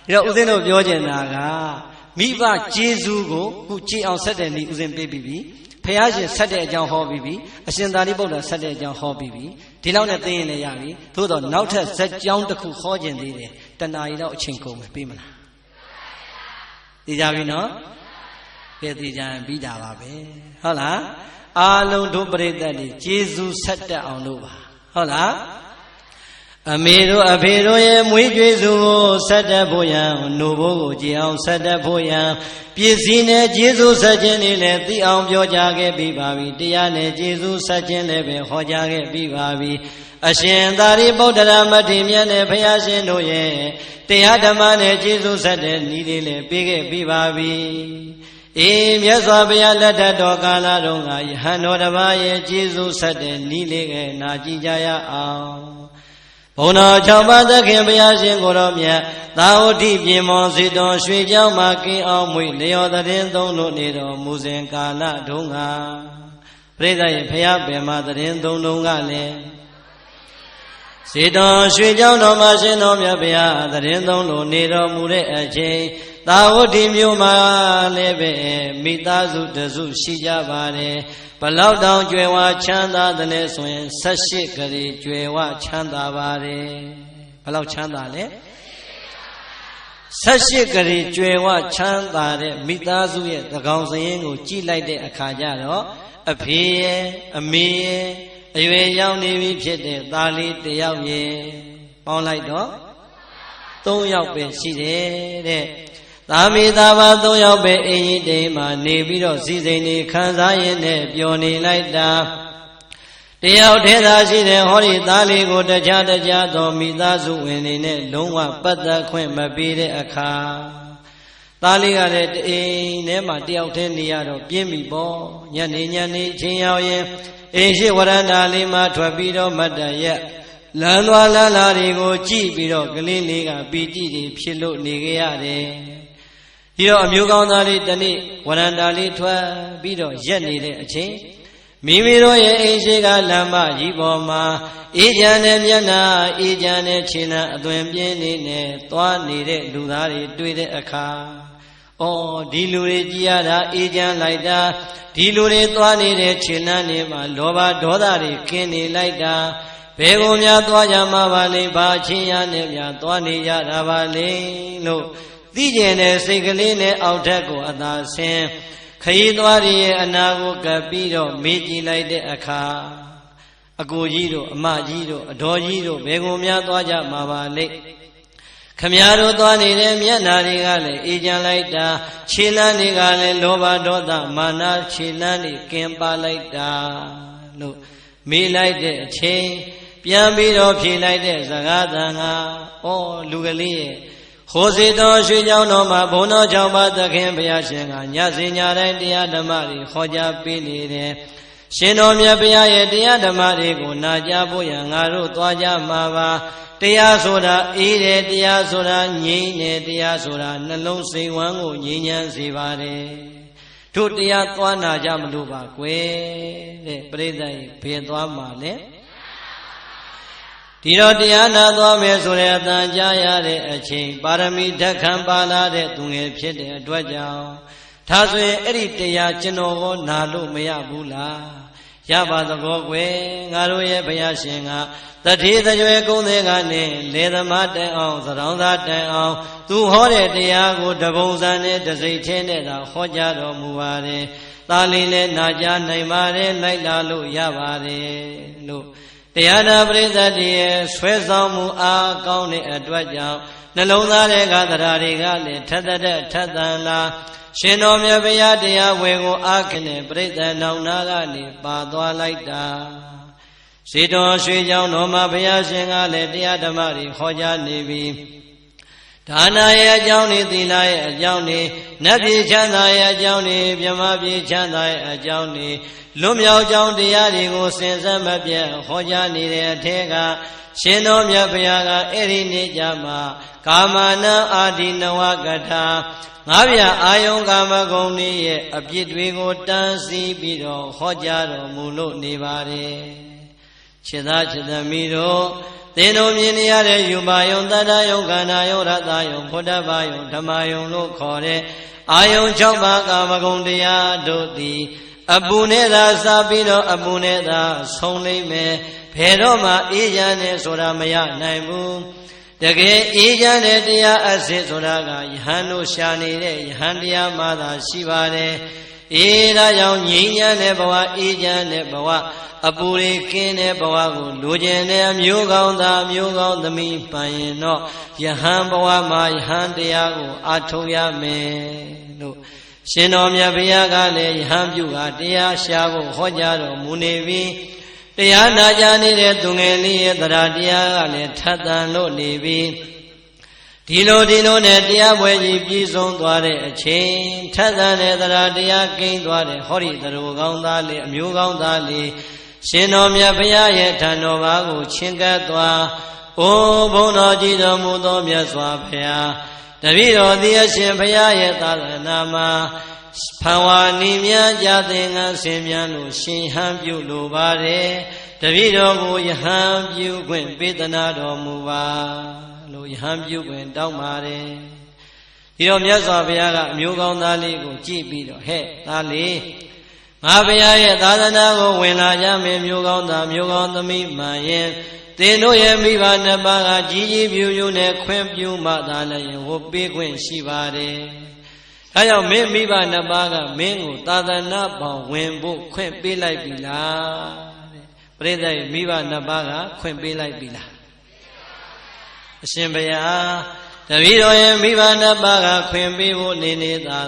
ဒီတော့ဦးဇင်းတို့ပြောချင်တာကမိဘကျေးဇူးကိုခုကြည်အောင်ဆက်တဲ့နေ့ဦးဇင်းပေးပြီးပြီဖះရှင်ဆက်တဲ့အကြောင်းဟောပြီးပြီအရှင်သာရိပုတ္တရာဆက်တဲ့အကြောင်းဟောပြီးပြီဒီလောက်နဲ့သိရင်လည်းရပြီသို့တော့နောက်ထပ်ဇက်ကြောင်းတစ်ခုဟောခြင်းသေးတယ်တဏှာရီတော့အချိန်ကုန်မယ်ပြီးမလားသိကြပြီနော်ကဲသိကြရင်ပြီးတာပါပဲဟုတ်လားအားလုံးတို့ပရိသတ်တွေကျေးဇူးဆက်တတ်အောင်လို့ပါဟုတ်လားအမေတို့အဖေတို့ရဲ့မွေးကြွေးစုကိုဆက်တတ်ဖို့ရန်နှုတ်ဘိုးကိုကြည်အောင်ဆက်တတ်ဖို့ရန်ပစ္စည်းနဲ့ကျေးဇူးဆက်ခြင်းတွေလည်းသိအောင်ပြောကြားခဲ့ပြီးပါပြီတရားနဲ့ကျေးဇူးဆက်ခြင်းလည်းပဲဟောကြားခဲ့ပြီးပါပြီအရှင်သာရိပုတ္တရာမထေရမြတ်နဲ့ဘုရားရှင်တို့ရဲ့တရားဓမ္မနဲ့ကျေးဇူးဆက်တဲ့ဤတွေလည်းပေးခဲ့ပြီးပါပြီအေးမြတ်စွာဘုရားလက်ထက်တော်ကာလတုန်းကယဟန်တော်တစ်ပါးရဲ့ကျေးဇူးဆက်တဲ့ဤလေးကနာကြည့်ကြရအောင်ဘုံတော်၆ပါးသခင်ဘုရားရှင်ကိုတော်မြတ်သာဝတိပြင်မောစေတော်ရွှေကျောင်းမှာကင်းအောင်မွေလျော်တည်သုံးလို့နေတော်မူစဉ်ကာလတုန်းကပြိဿရဲ့ဘုရားပင်မှာတည်သုံးလုံးကလည်းစေတော်ရွှေကျောင်းတော်မှာရှင်တော်မြတ်ဘုရားတည်သုံးလို့နေတော်မူတဲ့အချိန်သာဝတိမြို့မှာလည်းပဲမိသားစုတစုရှိကြပါတယ်ဘလောက်တောင်ကြွယ်ဝချမ်းသာတဲ့ဆိုရင်18ကလေးကြွယ်ဝချမ်းသာပါတယ်ဘလောက်ချမ်းသာလဲ18ကလေးကြွယ်ဝချမ်းသာတဲ့မိသားစုရဲ့သကောင်စရင်ကိုကြည့်လိုက်တဲ့အခါကျတော့အဖေရဲ့အမေရဲ့အရွယ်ရောက်နေပြီဖြစ်တဲ့သားလေးတစ်ယောက်ရဲ့ပေါင်းလိုက်တော့3ယောက်ပဲရှိတယ်တဲ့သာမေသာဘာ3ယောက်ပဲအင်ကြီးတိမ်မှာနေပြီးတော့စီစိန်နေခံစားရင်းနဲ့ပျော်နေလိုက်တာတယောက်တည်းသာရှိတဲ့ဟောဒီသားလေးကိုတခြားသောမိသားစုဝင်တွေနဲ့လုံးဝပတ်သက်ခွင့်မပေးတဲ့အခါသားလေးကလည်းအိမ်ထဲမှာတယောက်တည်းနေရတော့ပြင်းပြီပေါ့ညနေချင်းရောက်ရင်အိမ်ရှိဝရန္တာလေးမှာထွက်ပြီးတော့မတ်တရက်လမ်းသွားလမ်းလာတွေကိုကြည့်ပြီးတော့ကလေးလေးကပီတိတွေဖြစ်လို့နေကြရတယ်ဒီတော့အမျိုးကောင်းသားလေးတနေ့ဝရန္တာလေးထွက်ပြီးတော့ရက်နေတဲ့အချိန်မိမိတို့ရဲ့အိမ်ရှိကလမ်းမကြီးပေါ်မှာအေးချမ်းတဲ့မျက်နှာအေးချမ်းတဲ့ခြေနှံအသွင်ပြင်းနေနဲ့သွားနေတဲ့လူသားတွေတွေ့တဲ့အခါအော်ဒီလူတွေကြည်ရတာအေးချမ်းလိုက်တာဒီလူတွေသွားနေတဲ့ခြေနှံတွေမှာလောဘဒေါသတွေကင်းနေလိုက်တာဘယ်ကိုများသွားကြမှာပါလိမ့်ဘာချင်းရနဲ့များသွားနေကြတာပါလိမ့်လို့သိကျင်တဲ့စိတ်ကလေးနဲ့အောက်ထက်ကိုအသာဆင်းခရီးသွားရဲ့အနာကိုကပ်ပြီးတော့မေးကြည့်လိုက်တဲ့အခါအကိုကြီးတို့အမကြီးတို့အတော်ကြီးတို့ဘယ်ကိုများသွားကြမှာပါလိမ့်ခမည်းတော်သွားနေတဲ့မျက်နာတွေကလည်းအေးချမ်းလိုက်တာခြေလမ်းတွေကလည်းလောဘဒေါသမာနခြေလမ်းတွေကင်းပါလိုက်တာလို့မေးလိုက်တဲ့အချိန်ပြန်ပြီးတော့ဖြေလိုက်တဲ့စကားသံကဩလူကလေးရဲ့ဟောစေတော်ရွှေကျောင်းတော်မှာဘုံတော်၆ပါးသခင်ဘုရားရှင်ကညစဉ်ညတိုင်းတရားဓမ္မတွေဟောကြားပေးနေတယ်ရှင်တော်မြတ်ဘုရားရဲ့တရားဓမ္မတွေကိုနာကြားဖို့ရန်ငါတို့သွားကြမှာပါတရားဆိုတာအေးတယ်တရားဆိုတာငြိမ်းတယ်တရားဆိုတာနှလုံးစိတ်ဝမ်းကိုငြိမ်းချမ်းစေပါတယ်တို့တရားသွားနာကြမလို့ပါကွယ်တဲ့ပရိသတ်ကြီးဘယ်သွားမှာလဲဒီတော့တရားနာသွားမယ်ဆိုတဲ့အတန်ကြားရတဲ့အချိန်ပါရမီဓက္ခံပါလာတဲ့သူငယ်ဖြစ်တဲ့အတွက်ကြောင့်ဒါဆိုရင်အဲ့ဒီတရားကျွန်တော်ကိုနာလို့မရဘူးလားရပါသဘောကွယ်ငါတို့ရဲ့ဘုရားရှင်ကတတိတကြွယ်ကုန်းတဲ့ကနေလေသမားတိုင်အောင်သရောင်းသားတိုင်အောင်သူဟောတဲ့တရားကိုတပုံစံနဲ့တစိတ်ချင်းနဲ့သာဟောကြားတော်မူပါတယ်သာလင်းလည်းနာကြားနိုင်ပါတယ်လိုက်လာလို့ရပါတယ်လို့တရားနာပရိသတ်တွေရဲ့ဆွဲဆောင်မှုအားကောင်းတဲ့အတွက်ကြောင့်နှလုံးသားတွေကတရားတွေကလည်းထက်တဲ့ထက်သန်လာရှင်တော်မြတ်ဘုရားတရားဝေကိုအားခင်တဲ့ပရိသတ်နောင်နာကနေပါသွားလိုက်တာရှေတော်ရွှေကျောင်းတော်မှာဘုရားရှင်ကလည်းတရားဓမ္မတွေဟောကြားနေပြီဒါနရဲ့အကြောင်းတွေသီလရဲ့အကြောင်းတွေနတ်ပြည်ချမ်းသာရဲ့အကြောင်းတွေမြမပြည်ချမ်းသာရဲ့အကြောင်းတွေလွတ်မြောက်ကြောင်းတရားတွေကိုစင်စက်မပြတ်ဟောကြားနေတဲ့အထက်ကရှင်တော်မြတ်ဘုရားကအဲ့ဒီနေ့ကြမှာကာမနံအာဒီနဝကထာငါးပြအာယုံကာမဂုဏ်ဤရဲ့အပြစ်တွေကိုတန်းစီပြီးတော့ဟောကြားတော်မူလို့နေပါတယ် ခြေသားခြေသမီးတို့သင်တို့မြင်နေရတဲ့ယူပါယုံတတ္တယုံခန္ဓာယုံရတယုံဘုဒ္ဓဘာယုံဓမ္မယုံလို့ခေါ်တဲ့အာယုံ၆ပါးကာမဂုဏ်တရားတို့သည်အပူနဲ့သာစပြီးတော့အပူနဲ့သာဆုံးလိမ့်မယ်ဘယ်တော့မှအေးချမ်းတယ်ဆိုတာမရနိုင်ဘူးတကယ်အေးချမ်းတဲ့တရားအစစ်ဆိုတာကယဟန်တို့ရှာနေတဲ့ယဟန်တရားမှသာရှိပါတယ်အေးဒါကြောင့်ငြိမ်းချမ်းတဲ့ဘဝအေးချမ်းတဲ့ဘဝအပူတွေကင်းတဲ့ဘဝကိုလိုချင်တဲ့အမျိုးကောင်းသားမျိုးကောင်းသမီးပန်ရင်တော့ယဟန်ဘဝမှာယဟန်တရားကိုအထောက်ရမယ်လို့ရှင်တော်မြတ်ဘုရားကလည်းယဟန်ပြုကတရားရှာဖို့ဟောကြားတော်မူနေပြီတရားနာကြနေတဲ့သူငယ်လေးရဲ့တရားတရားကလည်းထပ်တန်လို့နေပြီဒီလိုနဲ့တရားပွဲကြီးပြည်ဆုံးသွားတဲ့အချိန်ထပ်တန်တဲ့တရားတရားကိန်းသွားတဲ့ဟောဒီသူတော်ကောင်းသားလေးအမျိုးကောင်းသားလေးရှင်တော်မြတ်ဘုရားရဲ့ထံတော်ဘာကိုချဉ်ကပ်သွားအိုးဘုန်းတော်ကြည်တော်မူသောမြတ်စွာဘုရားတပည့်တော်သည်အရှင်ဘုရားရဲ့သာသနာမှာဖန်ဝါနီမြန်းကြသင်္ကန်းဆင်မြန်းလို့ရှင်ဟန်ပြုလိုပါတယ်တပည့်တော်ကိုယဟန်ပြုခွင့်ပေးသနာတော်မူပါလို့ယဟန်ပြုခွင့်တောင်းပါတယ်ဒီတော့မြတ်စွာဘုရားကအမျိုးကောင်းသားလေးကိုကြည့်ပြီးတော့ဟဲ့သားလေးငါဘုရားရဲ့သာသနာကိုဝင်လာကြမယ်မျိုးကောင်းသားမျိုးကောင်းသမီးမှန်ရင်သင်တို့ရဲ့မိဘနှစ်ပါးကကြီးကြီးပြူပြူနဲ့ခွင့်ပြုမှသာလည်းဝတ်ပေးခွင့်ရှိပါတယ်။ဒါကြောင့်မင်းမိဘနှစ်ပါးကမင်းကိုသာသနာပေါင်းဝင်ဖို့ခွင့်ပေးလိုက်ပြီလားတဲ့။ပရိသတ်မိဘနှစ်ပါးကခွင့်ပေးလိုက်ပြီလား။အရှင်ဘုရားတပည့်တော်ရဲ့မိဘနှစ်ပါးကခွင့်ပေးဖို့နေသာ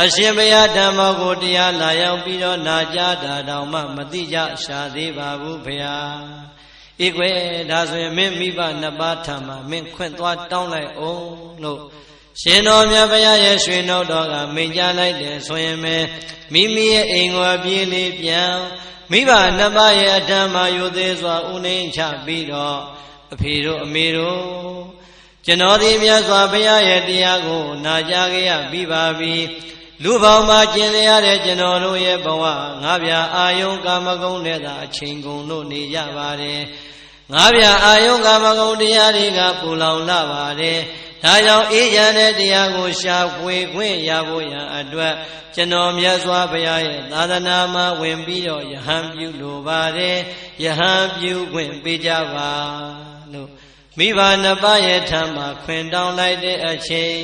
အရှင်ဘုရားဓမ္မကိုတရားလာရောက်ပြီးတော့နာကြားတာတောင်မှမသိကြရှာသေးပါဘူးဘုရားဧကွယ်ဒါဆိုရင်မင်းမိဘနှစ်ပါးထံမှာမင်းခွင့်သွားတောင်းလိုက်အောင်လို့ရှင်တော်မြတ်ဘုရားရဲ့ရွှေနှုတ်တော်ကမိန့်ကြားလိုက်တယ်ဆိုရင်မိမိရဲ့အိမ်ကိုအပြေးလေးပြန်မိဘနှစ်ပါးရဲ့အထံမှာယူသေးစွာဥနှိမ့်ချပြီးတော့အဖေတို့အမေတို့ကျွန်တော်ဒီမြတ်စွာဘုရားရဲ့တရားကိုနာကြားခဲ့ရပြီးပါပြီလူပေါင်းမှာကျင်လျရတဲ့ကျွန်တော်တို့ရဲ့ဘဝငါးပြာအာယုံကာမဂုဏ်နဲ့သာအချိန်ကုန်လို့နေကြပါတယ်ငါးပြာအာယုံကာမဂုဏ်တရားတွေကပူလောင်လာပါတယ်ဒါကြောင့်အေးချမ်းတဲ့တရားကိုရှာဖွေခွင့်ရဖို့ရန်အတွက်ကျွန်တော်မြတ်စွာဘုရားရဲ့သာသနာမှာဝင်ပြီးတော့ယဟန်ပြုလိုပါတယ်ယဟန်ပြုခွင့်ပေးကြပါလို့မိဘနှစ်ပါးရဲ့ထံမှာခွင်တောင်းလိုက်တဲ့အချိန်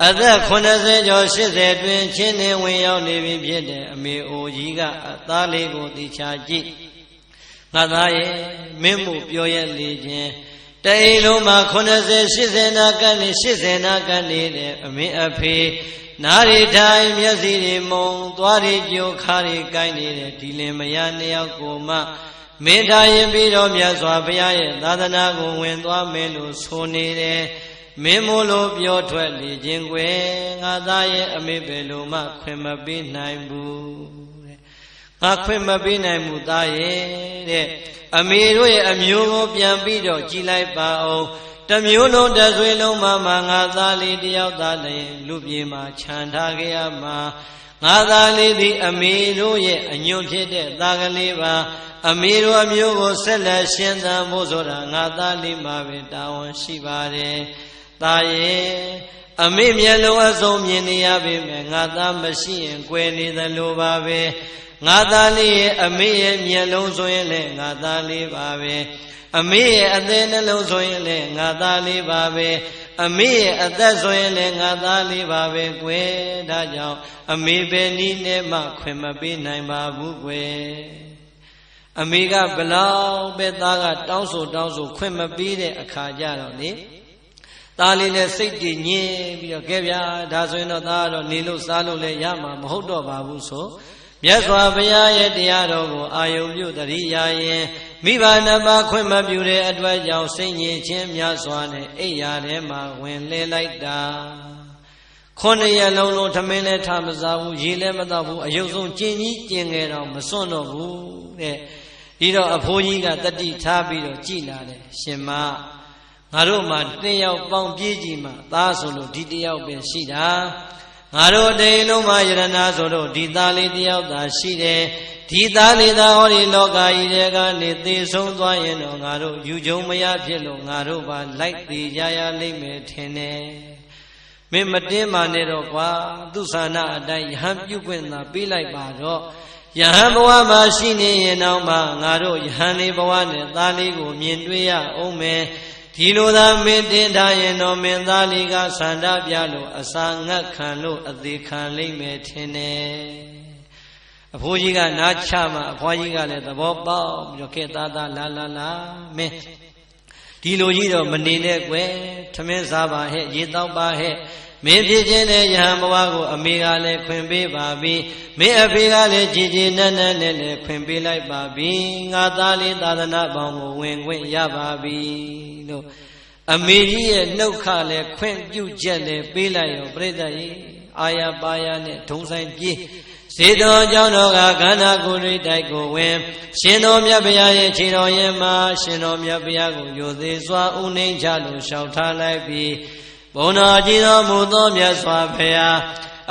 အသက်80ကျော်80တွင်ချင်းနေဝင်ရောက်နေပြီဖြစ်တဲ့အမေအိုကြီးကအသားလေးကိုသိချကြည့်ငါသားရဲ့မင်းမို့ပြောရလေခြင်းတအိမ်လုံးမှာ80 80နာကပ်နေ80နာကပ်နေတဲ့အမေအဖေနားရီတိုင်းမျက်စိတွေမုံသွားတွေကြိုခါတွေကိုင်းနေတဲ့ဒီလင်မယားနှစ်ယောက်ကိုမှမင်းထားရင်ပြီးတော့မြတ်စွာဘုရားရဲ့သာသနာကိုဝင်သွားမယ်လို့ဆိုနေတယ်မင်းမို့လို့ပြောထွက်လေခြင်းကွယ်ငါသားရဲ့အမေပဲလို့မှခွင့်မပေးနိုင်ဘူးတဲ့ငါခွင့်မပေးနိုင်ဘူးသားရဲ့တဲ့အမေတို့ရဲ့အမျိုးကိုပြန်ပြီးတော့ကြည်လိုက်ပါအောင်တမျိုးလုံးတဆွေလုံးမှငါသားလေးတယောက်သားလည်းလူပြေမှာခြံထားခဲ့ရမှာငါသားလေးသည်အမေတို့ရဲ့အညွန့်ဖြစ်တဲ့သားကလေးပါအမေတို့အမျိုးကိုဆက်လက်ရှင်းသန်ဖို့ဆိုတာငါသားလေးမှာပဲတာဝန်ရှိပါတယ်သားရဲ့အမေမျက်လုံးအစုံမြင်နေရပြီမယ်ငါသားမရှိရင်ကွယ်နေသလိုပါပဲငါသားလေးရဲ့အမေရဲ့မျက်လုံးဆိုရင်လည်းငါသားလေးပါပဲအမေရဲ့အသေးနှလုံးဆိုရင်လည်းငါသားလေးပါပဲအမေရဲ့အသက်ဆိုရင်လည်းငါသားလေးပါပဲကွယ်ဒါကြောင့်အမေပဲနီးနဲ့မှခွင့်မပေးနိုင်ပါဘူးကွယ်အမေကဘလောက်ပဲသားကတောင်းဆိုခွင့်မပေးတဲ့အခါကျတော့လေသားလေးနဲ့စိတ်တည်ညင်ပြီးတော့ကဲဗျာဒါဆိုရင်တော့သားကတော့နေလို့စားလို့လည်းရမှာမဟုတ်တော့ပါဘူးဆိုမြတ်စွာဘုရားရဲ့တရားတော်ကိုအာယုံပြုတရိယာရင်မိဘနှစ်ပါးခွင့်မပြုတဲ့အတွက်ကြောင့်စိတ်ညစ်ခြင်းများစွာနဲ့အိယာထဲမှာဝင်လဲလိုက်တာ9ရက်လုံးထမင်းလည်းထမစားဘူးရေလည်းမတောက်ဘူးအယုတ်ဆုံးကျင်ကြီးကျင်ငယ်တော့မစွန့်တော့ဘူးတဲ့ဒီတော့အဖိုးကြီးကတတိထားပြီးတော့ကြည်လာတယ်ရှင်မငါတို့မှာတစ်ယောက်ပေါင်းပြေးကြည့်မှသားဆိုလို့ဒီတစ်ယောက်ပဲရှိတာ ငါတို့တိန်လုံးမှာယရနာဆိုတော့ဒီသားလေးတယောက်သာရှိတယ်ဒီသားလေးသာဟောဒီလောကကြီးတွေကနေသေဆုံးသွားရင်တော့ငါတို့ယူကြုံမရဖြစ်လို့ငါတို့ပါလိုက်သေးရရလိမ့်မယ်ထင်တယ်မင်းမတင်းမာနဲ့တော့ကွာသူဆန္ဒအတိုင်းယဟန်ပြုခွင့်သာပေးလိုက်ပါတော့ယဟန်ဘဝမှာရှိနေရင်တော့မှငါတို့ယဟန်လေးဘဝနဲ့သားလေးကိုမြင်တွေ့ရအောင်မယ်ဒီလိုသာမင်းတင်ထားရင်တော့မင်းသားလေးကဆန္ဒပြလို့အစာငတ်ခံလို့အသေးခံလိမ့်မယ်ထင်တယ်အဖိုးကြီးကနားချမှအဖွားကြီးကလည်းသဘောပေါက်ပြီးတော့ကဲသားသားလာမင်းဒီလိုကြီးတော့မနေနဲ့ကွယ်ထမင်းစားပါဟဲ့ရေတောက်ပါဟဲ့မင်းဖြစ်ခြင်းနဲ့ယဟန်ဘဝကိုအမေကလည်းခွင့်ပေးပါပြီမင်းအဖေကလည်းကြည်ကြည်နက်နက်နဲ့လည်းခွင့်ပေးလိုက်ပါပြီငါသားလေးသာသနာပေါင်းကိုဝင်ခွင့်ရပါပြီလို့အမေကြီးရဲ့နှုတ်ခလည်းခွင့်ပြုချက်လည်းပေးလိုက်ရောပြိတ္တကြီးအာရပါရနဲ့ဒုံဆိုင်ပြေးစေတော်ကြောင့်တော်ကခန္ဓာကိုယ်ရိတိုက်ကိုဝင်ရှင်တော်မြတ်ဗျာရဲ့ခြေတော်ရင်မှာရှင်တော်မြတ်ဗျာကိုယိုသေးစွာဥနှိမ့်ချလို့လျှောက်ထားလိုက်ပြီးဘုံတော်ကြည်တော်မူသောမြတ်စွာဘုရား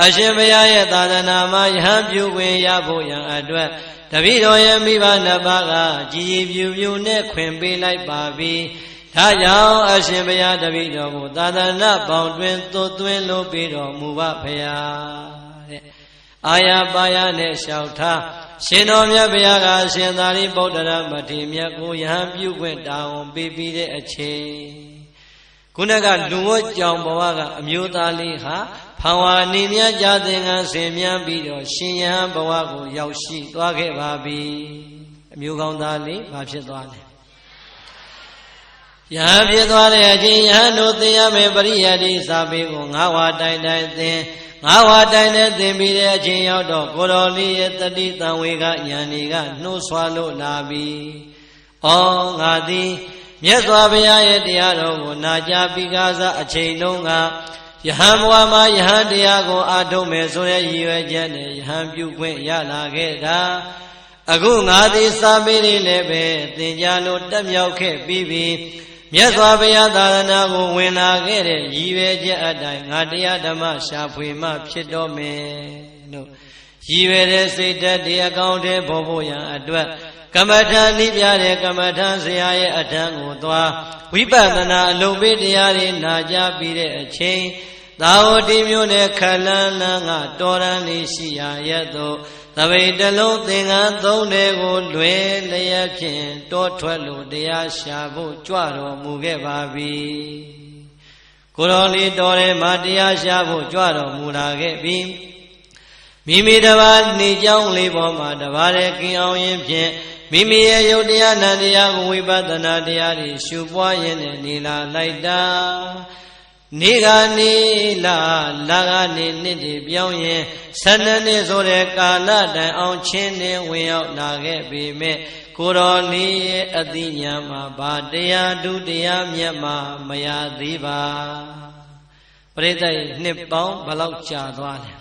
အရှင်ဘုရားရဲ့သာသနာမှာယဟန်ပြုခွင့်ရဖို့ရန်အတွက်တပည့်တော်ရဲ့မိဘနှစ်ပါးကကြည်ကြည်ပြူနဲ့ခွင့်ပေးလိုက်ပါပြီဒါကြောင့်အရှင်ဘုရားတပည့်တော်ကိုသာသနာပေါင်းတွင်သွတ်သွင်းလို့ပြီးတော်မူပါဘုရားတဲ့အာရပါရနဲ့လျှောက်ထားရှင်တော်မြတ်ဘုရားကရှင်သာရိပုတ္တရာမထေရမြတ်ကိုယဟန်ပြုခွင့်တာဝန်ပေးပြီးတဲ့အချိန်ခုနကလူဝတ်ကြောင်ဘဝကအမျိုးသားလေးဟာဖန်ဝါနေမြတ်ကြသင်္ကန်းဆင်မြန်းပြီးတော့ရှင်ယဟန်ဘဝကိုရောက်ရှိသွားခဲ့ပါပြီအမျိုးကောင်းသားလေးဘာဖြစ်သွားလဲယဟန်ဖြစ်သွားတဲ့အချိန်ယဟန်တို့သင်ရမယ်ပရိယတ္တိစာပေကို၅ဝါတိုင်တိုင်သင်၅ဝါတိုင်နဲ့သင်ပြီးတဲ့အချိန်ရောက်တော့ကိုတော်လေးရဲ့တတိတံဝေကဉာဏ်တွေကနှိုးဆွာလို့လာပြီ။ဩငါသည်မြတ်စွာဘုရားရဲ့တရားတော်ကိုနာကြားပြီးကားစားအချိန်လုံးကယဟန်ဘဝမှာယဟန်တရားကိုအားထုတ်မယ်ဆိုတဲ့ရည်ရွယ်ချက်နဲ့ယဟန်ပြုခွင့်ရလာခဲ့တာအခုငါသည်စာပေတွေလည်းပဲသင်ကြားလို့တက်မြောက်ခဲ့ပြီးပြီမြတ်စွာဘုရားသာသနာကိုဝင်လာခဲ့တဲ့ရည်ရွယ်ချက်အတိုင်းငါတရားဓမ္မရှာဖွေမှဖြစ်တော်မယ်လို့ရည်ရွယ်တဲ့စိတ်ဓာတ်တရားကောင်းတဲ့ဘောဖို့ရန်အတွက်ကမ္မထာနိပြတဲ့ကမ္မထာဆရာရဲ့အထံကိုသွားဝိပဿနာအလုံးပေးတရားတွေနာကြားပြီးတဲ့အချိန်သာဝတိမျိုးနဲ့ခလန်းလန်းကတော်ရန်လေးရှိရာရဲ့သို့သပိတလုံးသင်္ကန်းသုံးတွေကိုလွယ်လျက်ဖြင့်တောထွက်လို့တရားရှာဖို့ကြွတော်မူခဲ့ပါပြီကိုတော်လေးတော်ထဲမှာတရားရှာဖို့ကြွတော်မူလာခဲ့ပြီမိမိတပါးနေကြောင်းလေးပေါ်မှာတပါးတဲ့ကင်းအောင်ရင်ဖြင့်မိမိရဲ့ယုတ်တရားနံတရားကိုဝိပဿနာတရားတွေရှုပွားရင်းနဲ့နေလာလိုက်တာနေကနေလာကနေနှစ်တွေပြောင်းရင်12နှစ်ဆိုတဲ့ကာလတိုင်အောင်ချင်းနဲ့ဝင်ရောက်လာခဲ့ပေမဲ့ကိုတော်လေးရဲ့အသိဉာဏ်မှာဘာတရားဒုတရားမြတ်မှာမရသေးပါပရိသတ်နှစ်ပေါင်းဘယ်လောက်ကြာသွားလဲ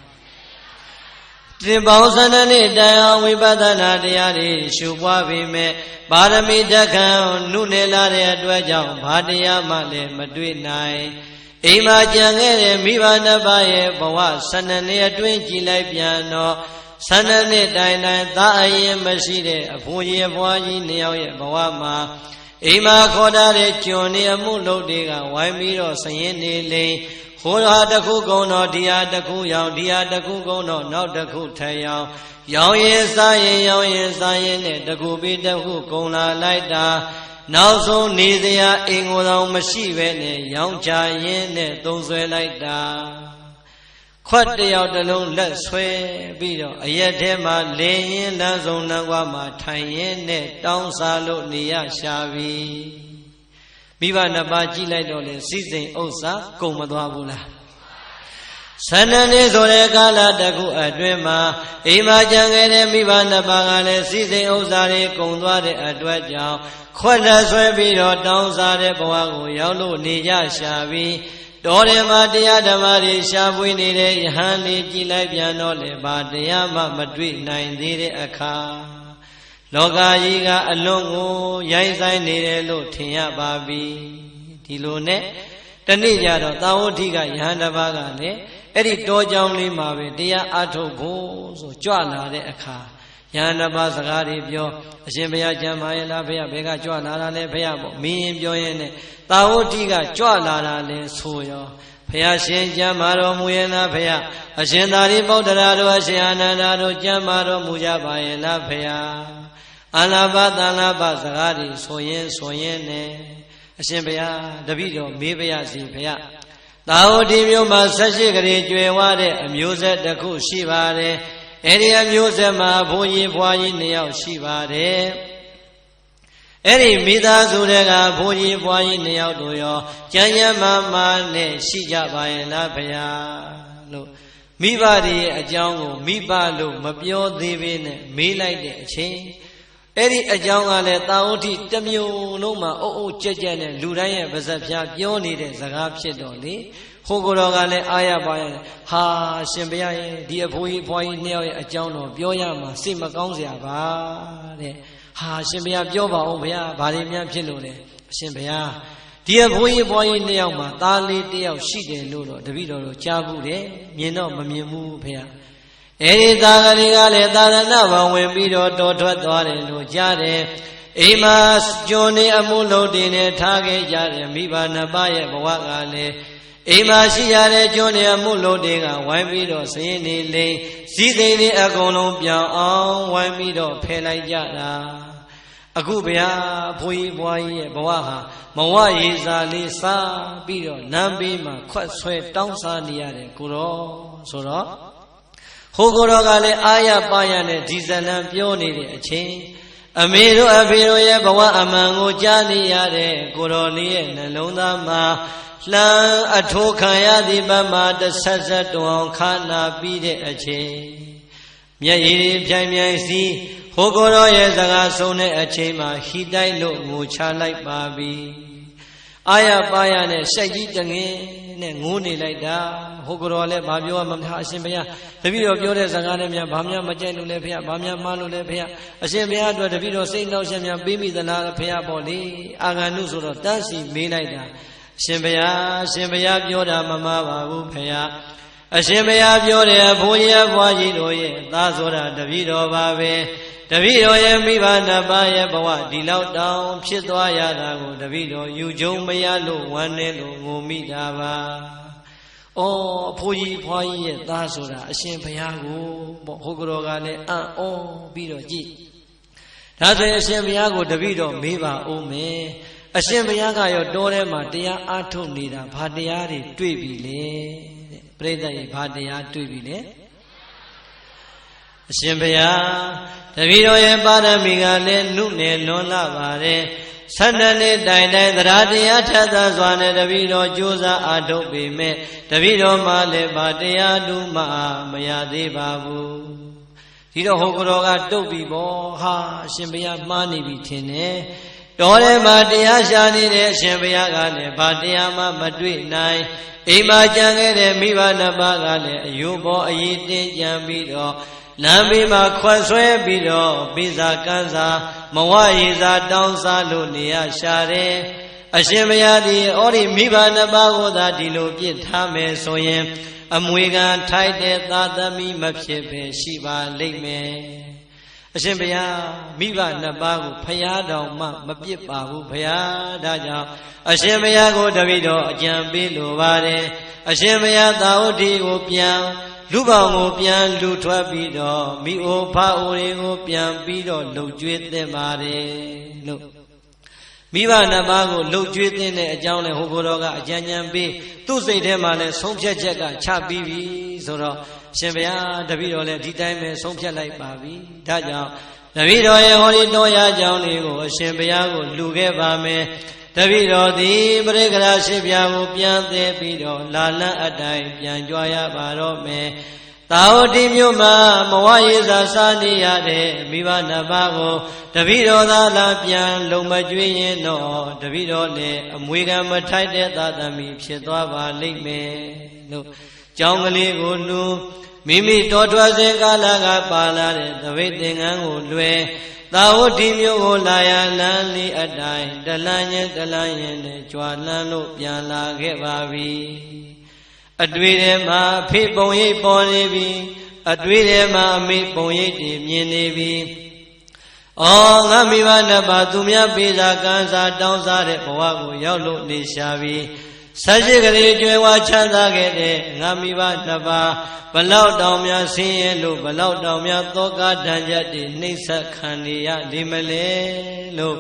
သင်ပေါင်း12နှစ်တိုင်အောင်ဝိပဿနာတရားတွေရှုပွားပေမဲ့ပါရမီဓက္ခံနုနယ်လာတဲ့အတွက်ကြောင့်ဘာတရားမှလည်းမတွေ့နိုင်အိမ်မှာကြံခဲ့တဲ့မိဘနှစ်ပါးရဲ့ဘဝ12နှစ်အတွင်းကြည်လိုက်ပြန်တော့12နှစ်တိုင်တိုင်သားအရင်မရှိတဲ့အဖိုးကြီးအဖွားကြီးနှစ်ယောက်ရဲ့ဘဝမှာအိမ်မှာခေါ်ထားတဲ့ကျွန်နေအမှုလုပ်တွေကဝိုင်းပြီးတော့စရင်နေလိမ့်ဟိုဟာတစ်ခုကုံတော့ဒီဟာတစ်ခုရောင်ဒီဟာတစ်ခုကုံတော့နောက်တစ်ခုထရောင်ရောင်ရင်စားရင်ရောင်ရင်စားရင်နဲ့တစ်ခုပြီးတစ်ခုကုံလာလိုက်တာနောက်ဆုံးနေစရာအိမ်ကိုယ်တော်မရှိပဲနဲ့ရောင်ချရင်းနဲ့သုံးဆွဲလိုက်တာခွက်တယောက်တစ်လုံးလက်ဆွဲပြီးတော့အရက်ထဲမှာလင်းရင်လမ်းဆုံးလမ်းကွာမှာထိုင်ရင်းနဲ့တောင်းစားလို့နေရရှာပြီမိဘနှစ်ပါးကြည့်လိုက်တော့လေစိစိမ်ဥစ္စာကုန်မသွားဘူးလား12နှစ်ဆိုတဲ့ကာလတစ်ခုအတွင်းမှာအိမ်မှာကြံခဲ့တဲ့မိဘနှစ်ပါးကလည်းစိစိမ်ဥစ္စာတွေကုန်သွားတဲ့အတွက်ကြောင့်ခွက်လက်ဆွဲပြီးတော့တောင်းစားတဲ့ဘဝကိုရောက်လို့နေကြရှာပြီးတော်တယ်မှာတရားဓမ္မတွေရှာဖွေနေတဲ့ယဟန်လေးကြည်လိုက်ပြန်တော့လေဘာတရားမှမတွေ့နိုင်သေးတဲ့အခါလောကကြီးကအလွန်ကိုရိုင်းဆိုင်နေတယ်လို့ထင်ရပါပြီဒီလိုနဲ့ တနေ့ကျတော့သာဝတိကယဟန်တစ်ပါးကလည်းအဲ့ဒီတောကြောင်လေးမှာပဲတရားအားထုတ်ဖို့ဆိုကြွလာတဲ့အခါယဟန်တစ်ပါးစကားတွေပြောအရှင်ဘုရားကြံပါရဲ့လားဘုရားဘယ်ကကြွလာတာလဲဘုရားပေါ့မင်းရင်ပြောရင်နဲ့သာဝတိကကြွလာတာလဲဆိုရောဘုရားရှင်ကြံပါတော်မူရဲ့လားဘုရားအရှင်သာရိပုတ္တရာတို့အရှင်အာနန္ဒာတို့ကြံပါတော်မူကြပါရဲ့လားဘုရားအာလဘသံလဘစကားတွေဆိုရင်နဲ့အရှင်ဘုရားတပည့်တော်မေးပါရစီဘုရားသာဝတိမြို့မှာ18ကလေးကျွယ်ဝတဲ့အမျိုးဆက်တစ်ခုရှိပါတယ်အဲ့ဒီအမျိုးဆက်မှာဘုန်းကြီးဘွားကြီး2ယောက်ရှိပါတယ်အဲ့ဒီမိသားစုတွေကဘုန်းကြီးဘွားကြီး2ယောက်တို့ရောကျမ်းကျမ်းမာမာနဲ့ရှိကြပါရဲ့လားဘုရားလို့မိဘတွေရဲ့အကြောင်းကိုမိဘလို့မပြောသေးဘဲနဲ့မေးလိုက်တဲ့အချိန်အဲ့ဒီအကြောင်းကလည်းသာဝတိတစ်မျိုးလုံးမှာအုပ်အုပ်ကြက်ကြက်နဲ့လူတိုင်းရဲ့ပါဇက်ဖျားပြောနေတဲ့စကားဖြစ်တော့လေဟိုကိုယ်တော်ကလည်းအာရပါရဟာရှင်ဘုရားရဲ့ဒီအဖိုးကြီးဖွားကြီး2ယောက်ရဲ့အကြောင်းတော့ပြောရမှာစိတ်မကောင်းစရာပါတဲ့ဟာရှင်ဘုရားပြောပါဦးဘုရားဘာတွေများဖြစ်လို့လဲအရှင်ဘုရားဒီအဖိုးကြီးဖွားကြီး2ယောက်မှာသားလေး1ယောက်ရှိတယ်လို့တော့တပည့်တော်တို့ကြားဘူးတယ်မြင်တော့မမြင်ဘူးဘုရားအဲ့ဒီသားကလေးကလည်းသာသနာ့ဘောင်ဝင်ပြီးတော့တော်ထွက်သွားတယ်လို့ကြားတယ်အိမ်မှာကျွန်းနေအမှုလုပ်တင်နေထားခဲ့ကြတယ်မိဘ2ပါးရဲ့ဘဝကလည်းအိမ်မှာရှိရတဲ့ကျွန်းနေအမှုလုပ်တင်ကဝိုင်းပြီးတော့စည်နေလိမ့်စည်းသိမ့်နေအကုန်လုံးပြောင်းအောင်ဝိုင်းပြီးတော့ဖယ်လိုက်ကြတာအခုဗျာဘုန်းကြီးဘွားကြီးရဲ့ဘဝဟာမဝရေစာလေးစားပြီးတော့လမ်းဘေးမှာခွက်ဆွဲတောင်းစားနေရတယ်ကိုတော်ဆိုတော့ဟိုကိုတော်ကလည်းအာရပါရနဲ့ဒီဇလံပြောနေတဲ့အချိန်အမေတို့အဖေတို့ရဲ့ဘဝအမှန်ကိုကြားနေရတဲ့ကိုတော်လေးရဲ့နှလုံးသားမှာလှမ်းအထိုးခံရသည့်ဘက်မှာတဆက်ဆက်တွန်ခါနာပြီးတဲ့အချိန်မျက်ရည်ပြိုင်ပြိုင်စီဟိုကိုတော်ရဲ့စကားဆုံးတဲ့အချိန်မှာဟိတိုက်လို့ငိုချလိုက်ပါပြီအာရပါရနဲ့ရှိုက်ကြီးတငင်းနဲ့ငိုးနေလိုက်တာဟိုကိုတော်လည်းဘာပြောမှမထားအရှင်ဘုရားတပည့်တော်ပြောတဲ့စကားနဲ့များဘာများမကြိုက်လို့လဲဘုရားဘာများမှားလို့လဲဘုရားအရှင်ဘုရားအတွက်တပည့်တော်စိတ်နှောက်ရှက်များပေးမိသလားဘုရားပေါ့လေအာဂန္တုဆိုတော့တန်းစီမေးလိုက်တာအရှင်ဘုရားပြောတာမမှားပါဘူးဘုရားအရှင်ဘုရားပြောတယ်ဘုန်းကြီးဘွားကြီးတို့ရဲ့သားဆိုတာတပည့်တော်ပါပဲတပည့်တော်ရဲ့မိဘ2ပါးရဲ့ဘဝဒီလောက်တောင်ဖြစ်သွားရတာကိုတပည့်တော်ယူကြုံမရလို့ဝမ်းနည်းလို့ငိုမိတာပါ။အော်အဖိုးကြီးဖွားကြီးရဲ့သားဆိုတာအရှင်ဘုရားကိုပေါ့ဟိုကတော်ကလည်းအံ့ဩပြီးတော့ကြည့်။ဒါဆိုရင်အရှင်ဘုရားကိုတပည့်တော်မေးပါဦးမယ်။အရှင်ဘုရားကရောတောထဲမှာတရားအားထုတ်နေတာဘာတရားတွေတွေ့ပြီလဲတဲ့။ပြိဿရဲ့ဘာတရားတွေ့ပြီလဲ။အရှင်ဘုရားတပည့်တော်ရဲ့ပါရမီကလည်းနုနယ်လွန်လာပါတယ်12နှစ်တိုင်တိုင်သရတရားထက်သစွာနဲ့တပည့်တော်ကြိုးစားအားထုတ်ပေမဲ့တပည့်တော်မှလည်းဘာတရားတူမှမရသေးပါဘူးဒီတော့ဟိုကတော်ကတုတ်ပြီပေါ့ဟာအရှင်ဘုရားမှားနေပြီထင်တယ်တော်ထဲမှာတရားရှာနေတဲ့အရှင်ဘုရားကလည်းဘာတရားမှမတွေ့နိုင်အိမ်မှာကြံခဲ့တဲ့မိဘ2ပါးကလည်းအယုဘောအရေးတင်းကြံပြီးတော့လမ်းဘေးမှာခွက်ဆွဲပြီးတော့ပိဇာကန်းစာမဝရေစာတောင်းစားလို့နေရရှာတယ်အရှင်ဘုရားဒီဩဒီမိဘ2ပါးကိုသာဒီလိုပြစ်ထားမယ်ဆိုရင်အမွေခံထိုက်တဲ့သာသမီမဖြစ်ပဲရှိပါလိမ့်မယ်အရှင်ဘုရားမိဘ2ပါးကိုဖရာတော်မှမပြစ်ပါဘူးဘုရားဒါကြောင့်အရှင်ဘုရားကိုတပည့်တော်အကြံပေးလိုပါတယ်အရှင်ဘုရားသာဝတိကိုပြန်လူပေါင်းကိုပြန်လူထွက်ပြီးတော့မိအိုဖာအိုတွေကိုပြန်ပြီးတော့လှုပ်ကြွေးသင့်ပါတယ်လို့မိဘ2ပါးကိုလှုပ်ကြွေးသင့်တဲ့အကြောင်းနဲ့ဟိုကိုတော်ကအကြံဉာဏ်ပေးသူ့စိတ်ထဲမှာလည်းဆုံးဖြတ်ချက်ကချပြီးပြီဆိုတော့ရှင်ဘုရားတပည့်တော်လည်းဒီတိုင်းပဲဆုံးဖြတ်လိုက်ပါပြီဒါကြောင့်တပည့်တော်ရဲ့ဟောဒီတော်ရာကြောင်းလေးကိုအရှင်ဘုရားကိုလှူခဲ့ပါမယ်တပည့်တော်သည်ပရိက္ခရာရှိပြာကိုပြန်သေးပြီးတော့လာလန့်အတိုင်းပြန်ကြွားရပါတော့မယ်သာဝတိမြို့မှာမဝရေစာစားနေရတဲ့မိဘ2ပါးကိုတပည့်တော်သာလာပြန်လုံမကျွေးရင်တော့တပည့်တော်လည်းအမွေခံမထိုက်တဲ့သာသမီဖြစ်သွားပါလိမ့်မယ်လို့ကြောင်းကလေးကိုလူမိမိတော်ထွက်စဉ်ကာလကပါလာတဲ့သပိတ်သင်္ကန်းကိုလွယ် သာဝတိမြို့ကိုလာရလမ်းလေးအတိုင်းတလန်းရင်နဲ့ကြွာလန်းလို့ပြန်လာခဲ့ပါပြီအတွေ့ထဲမှာဖေပုံရိပ်ပေါ်နေပြီအတွေ့ထဲမှာအမေပုံရိပ်တွေမြင်နေပြီအော်ငါမိဘနှစ်ပါးသူများပေးစာကမ်းစာတောင်းစားတဲ့ဘဝကိုရောက်လို့နေရှာပြီဆက်ရှိကလေးကျွဲဝါချမ်းသာခဲ့တဲ့ငါမိဘနှစ်ပါးဘလောက်တောင်များဆင်းရဲလို့ဘလောက်တောင်များသောကဒဏ်ချက်တွေနှိမ့်ဆက်ခံနေရလိမ့်မလဲလို့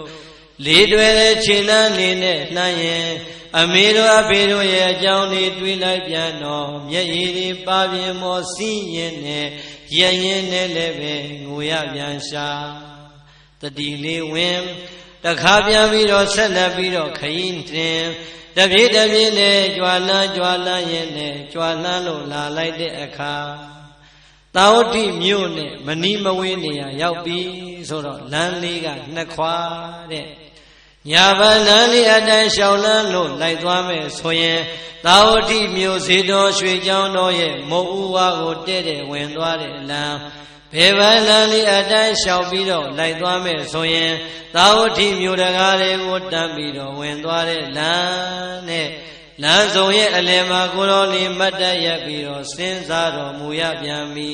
လေးတွယ်တဲ့ခြေလမ်းလေးနဲ့နှမ်းရင်အမေတို့အဖေတို့ရဲ့အကြောင်းလေးတွေးလိုက်ပြန်တော့မျက်ရည်တွေပါပြင်းမောစီးရင်နဲ့ရရင်နဲ့လည်းပဲငိုရပြန်ရှာတတိလေးဝင်တခါပြန်ပြီးတော့ဆက်လက်ပြီးတော့ခရင်တင်တပြေးနဲ့ကြွာလန်းရင်နဲ့ကြွာလန်းလို့လာလိုက်တဲ့အခါသာဝတိမြို့နဲ့မနီးမဝေးနေရရောက်ပြီဆိုတော့လမ်းလေးကနှစ်ခွာတဲ့ညာဘလမ်းလေးအတိုင်းရှောင်းလန်းလို့လိုက်သွားမယ်ဆိုရင်သာဝတိမြို့ဇေတော်ရွှေကျောင်းတော်ရဲ့မုတ်ဥဝါကိုတဲ့ဝင်သွားတဲ့လမ်းဘယ်ဘလမ်းလေးအတိုင်းရှောက်ပြီးတော့လိုက်သွားမယ်ဆိုရင်သာဝတိမြို့တကားတွေကိုတန်းပြီးတော့ဝင်သွားတဲ့လမ်းနဲ့လမ်းစုံရဲ့အလယ်မှာကိုတော်လေးမတ်တက်ရက်ပြီးတော့စဉ်းစားတော်မူရပြန်ပြီ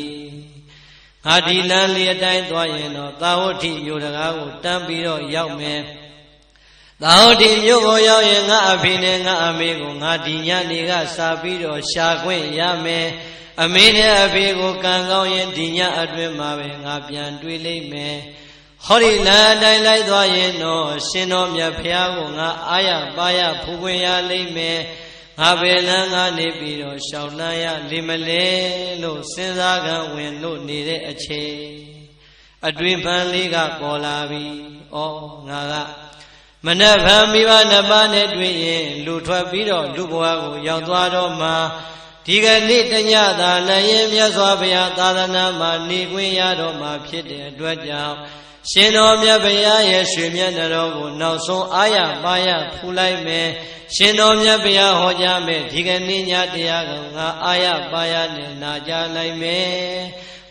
ငါဒီလမ်းလေးအတိုင်းသွားရင်တော့သာဝတိမြို့တကားကိုတန်းပြီးတော့ရောက်မယ်သာဝတိမြို့ကိုရောက်ရင်ငါအဖေနဲ့ငါအမေကိုငါဒီညနေကစာပြီးတော့ရှာခွင့်ရမယ်အမေနဲ့အဖေကိုကံကောင်းရင်ဒီညအတွင်းမှာပဲငါပြန်တွေ့လိမ့်မယ်ဟောဒီလမ်းအတိုင်းလိုက်သွားရင်တော့ရှင်တော်မြတ်ဖရာကိုငါအာရပါရဖူးခွင့်ရလိမ့်မယ်ငါဘယ်လမ်းကနေပြီးတော့ရှောင်လန်းရလိမ့်မလဲလို့စဉ်းစားကံဝင်လို့နေတဲ့အချိန်အတွင်ဖန်လေးကပေါ်လာပြီဩငါကမနက်ဖန်မိဘနှစ်ပါးနဲ့တွေ့ရင်လူထွက်ပြီးတော့လူဘဝကိုရောက်သွားတော့မှဒီကနေ့တညသာလည်းရင်မြတ်စွာဘုရားသာသနာမှာနေခွင့်ရတော့မှဖြစ်တဲ့အတွက်ကြောင့်ရှင်တော်မြတ်ဘုရားရဲ့ရွှေမျက်နှာတော်ကိုနောက်ဆုံးအာရပါရဖူးလိုက်မယ်ရှင်တော်မြတ်ဘုရားဟောကြားမယ်ဒီကနေ့ညတရားကငါအာရပါရနဲ့နာကြားလိုက်မယ်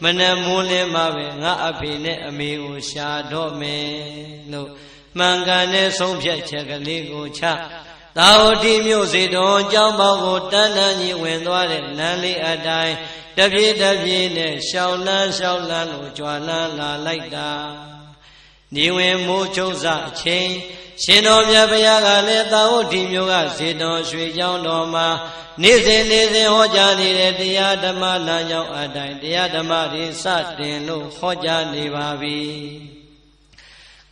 မနက်မိုးလင်းမှပဲငါအဖေနဲ့အမေကိုရှာတော့မယ်လို့မှန်ကန်တဲ့ဆုံးဖြတ်ချက်ကလေးကိုချသာဝတိမြို့စေတော်ကျောင်းပေါက်ကိုတန်းကြီးဝင်သွားတဲ့လမ်းလေးအတိုင်းတပြေးနဲ့ရှောင်းလန်းလို့ကြွာလန်းလာလိုက်တာနေဝင်မိုးချုပ်စအချိန်ရှင်တော်မြတ်ဘုရားကလည်းသာဝတိမြို့ကစေတော်ရွှေကျောင်းတော်မှာနေ့စဉ်ဟောကြားနေတဲ့တရားဓမ္မလမ်းကြောင်းအတိုင်းတရားဓမ္မတွေစတင်လို့ဟောကြားနေပါပြီ